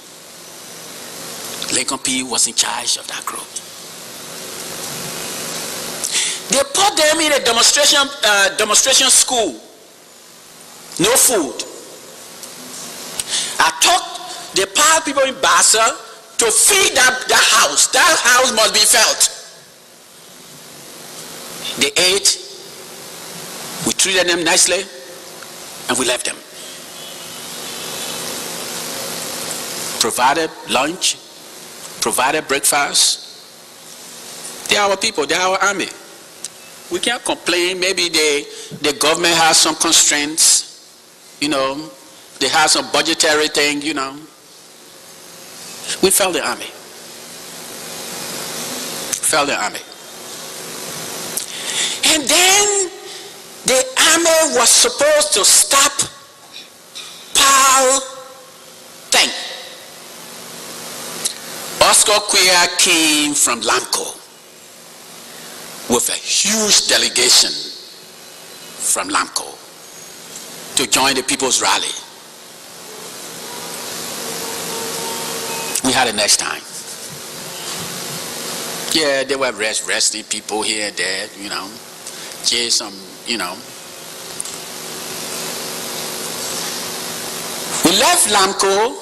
Lincoln Peel was in charge of that group. They put them in a demonstration school. No food. I taught the poor people in Bassa to feed that house. That house must be felt. They ate. We treated them nicely, and we left them. Provided lunch, provided breakfast. They are our people. They are our army. We can't complain. Maybe the government has some constraints, they have some budgetary thing, We felt the army. And then the army was supposed to stop Paul thing. Oscar Quia came from Lamco with a huge delegation from Lamco to join the People's Rally. We had it next time. Yeah, they were arresting people here and there, some, We left Lamco,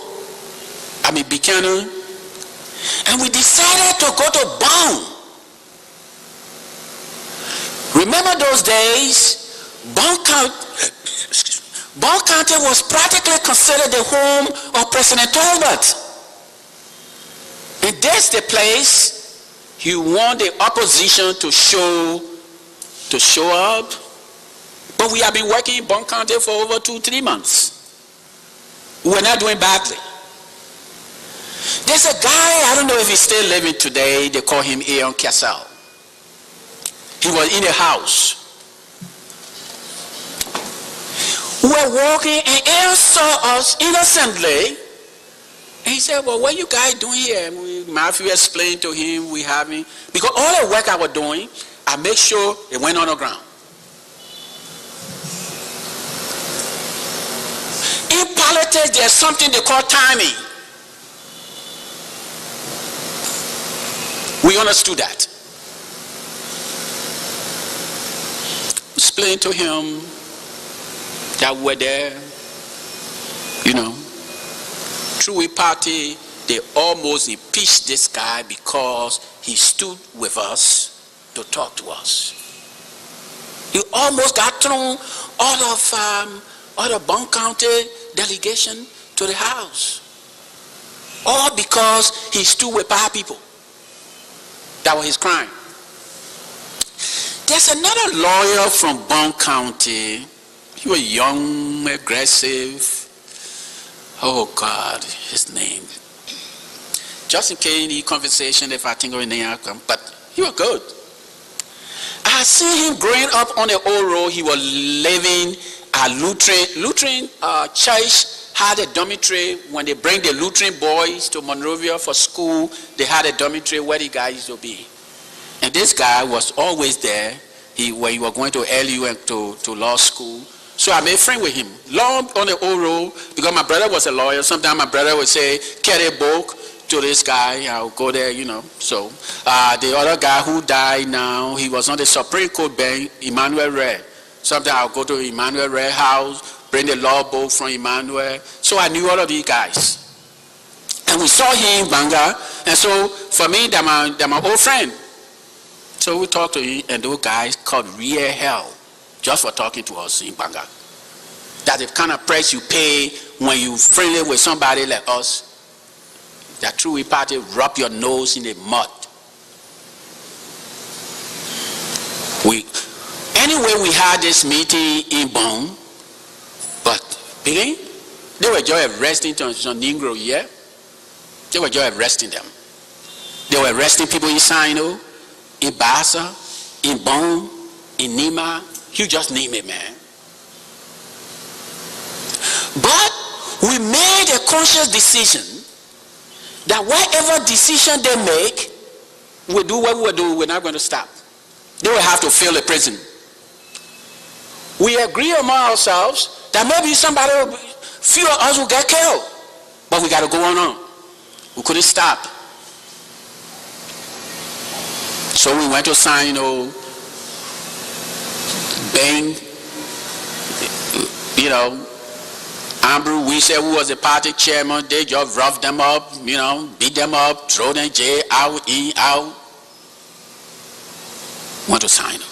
Buchanan, and we decided to go to Bonn. Remember those days, Bonn County was practically considered the home of President Talbot. And that's the place he want the opposition to show up. But we have been working in Bonn County for over 2-3 months. We're not doing badly. There's a guy, I don't know if he's still living today, they call him Aeon Cassell. He was in the house. We were walking and Aeon saw us innocently. And he said, well, what are you guys doing here? Matthew explained to him because all the work I was doing, I make sure it went on the ground. In politics, there's something they call timing. We understood that. Explained to him that we were there, True Party, they almost impeached this guy because he stood with us to talk to us. He almost got thrown out of Bonn County delegation to the house. All because he stood with our people. That was his crime. There's another lawyer from Bonn County. He was young, aggressive. Oh God, his name. Just in case any conversation, if I think of a name, but he was good. I see him growing up on the old road. He was living at Lutheran church had a dormitory. When they bring the Lutheran boys to Monrovia for school, they had a dormitory where the guys used to be. And this guy was always there. When he was going to LU and to law school. So I made friends with him. Long on the old road, because my brother was a lawyer. Sometimes my brother would say, carry a book to this guy. I'll go there, So the other guy who died now, he was on the Supreme Court bench, Emmanuel Ray. Sometimes I'll go to Emmanuel Ray's house, bring the law book from Emmanuel. So I knew all of these guys. And we saw him in Banga. And so for me, they're my old friend. So we talked to him, and those guys called real hell just for talking to us in Banga. That's the kind of price you pay when you're friendly with somebody like us. That True Party rub your nose in the mud. Anyway, we had this meeting in Bonn, but they were just arresting some Negro here. They were just arresting them. They were arresting people in Sino, in Bassa, in Bonn, in Nima. You just name it, man. But we made a conscious decision that whatever decision they make, we'll do what we'll do. We're not going to stop. They will have to fill the prison. We agree among ourselves that maybe few of us will get killed. But we got to go on. We couldn't stop. So we went to sign, bang, Ambrose, we said who was the party chairman, they just roughed them up, beat them up, throw them in jail, out, in, out. Went to Sino.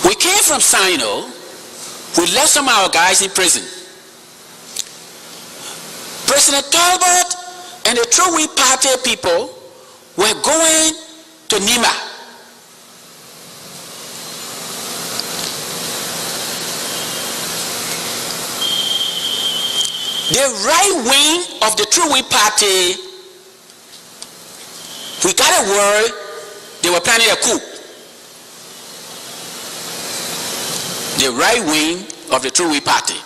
We came from Sino, we left some of our guys in prison. President Talbot and the True Party people were going to Nima. The right wing of the True We Party, we got a word, they were planning a coup. The right wing of the True We Party.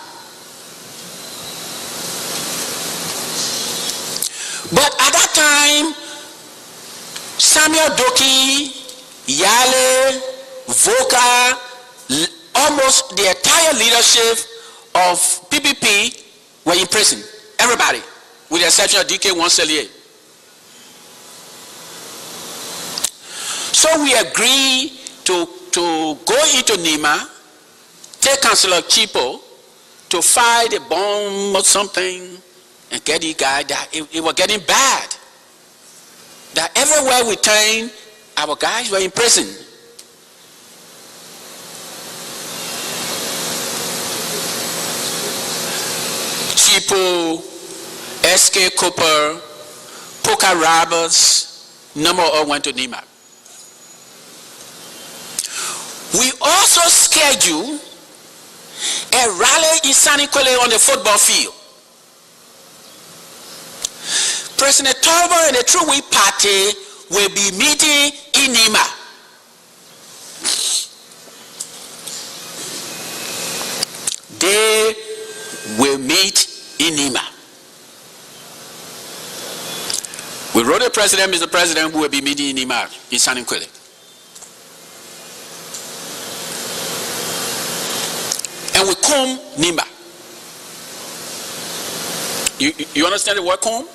But at that time, Samuel Doki, Yale, Voka, almost the entire leadership of PPP were in prison. Everybody, with the exception of DK Wanselier. So we agreed to go into Nima, take Councillor Chipo to fight a bomb or something, and get the guy that it was getting bad. That everywhere we turned, our guys were in prison. Chipo, SK Cooper, Poker Roberts, number all went to Nima. We also scheduled a rally in Sanikwele on the football field. President Tolbert and the True We Party will be meeting in Nima. They will meet in Nima. We wrote the president, Mr. President, who will be meeting in Nima in Sanikwele. And we comb Nima. You understand the word comb?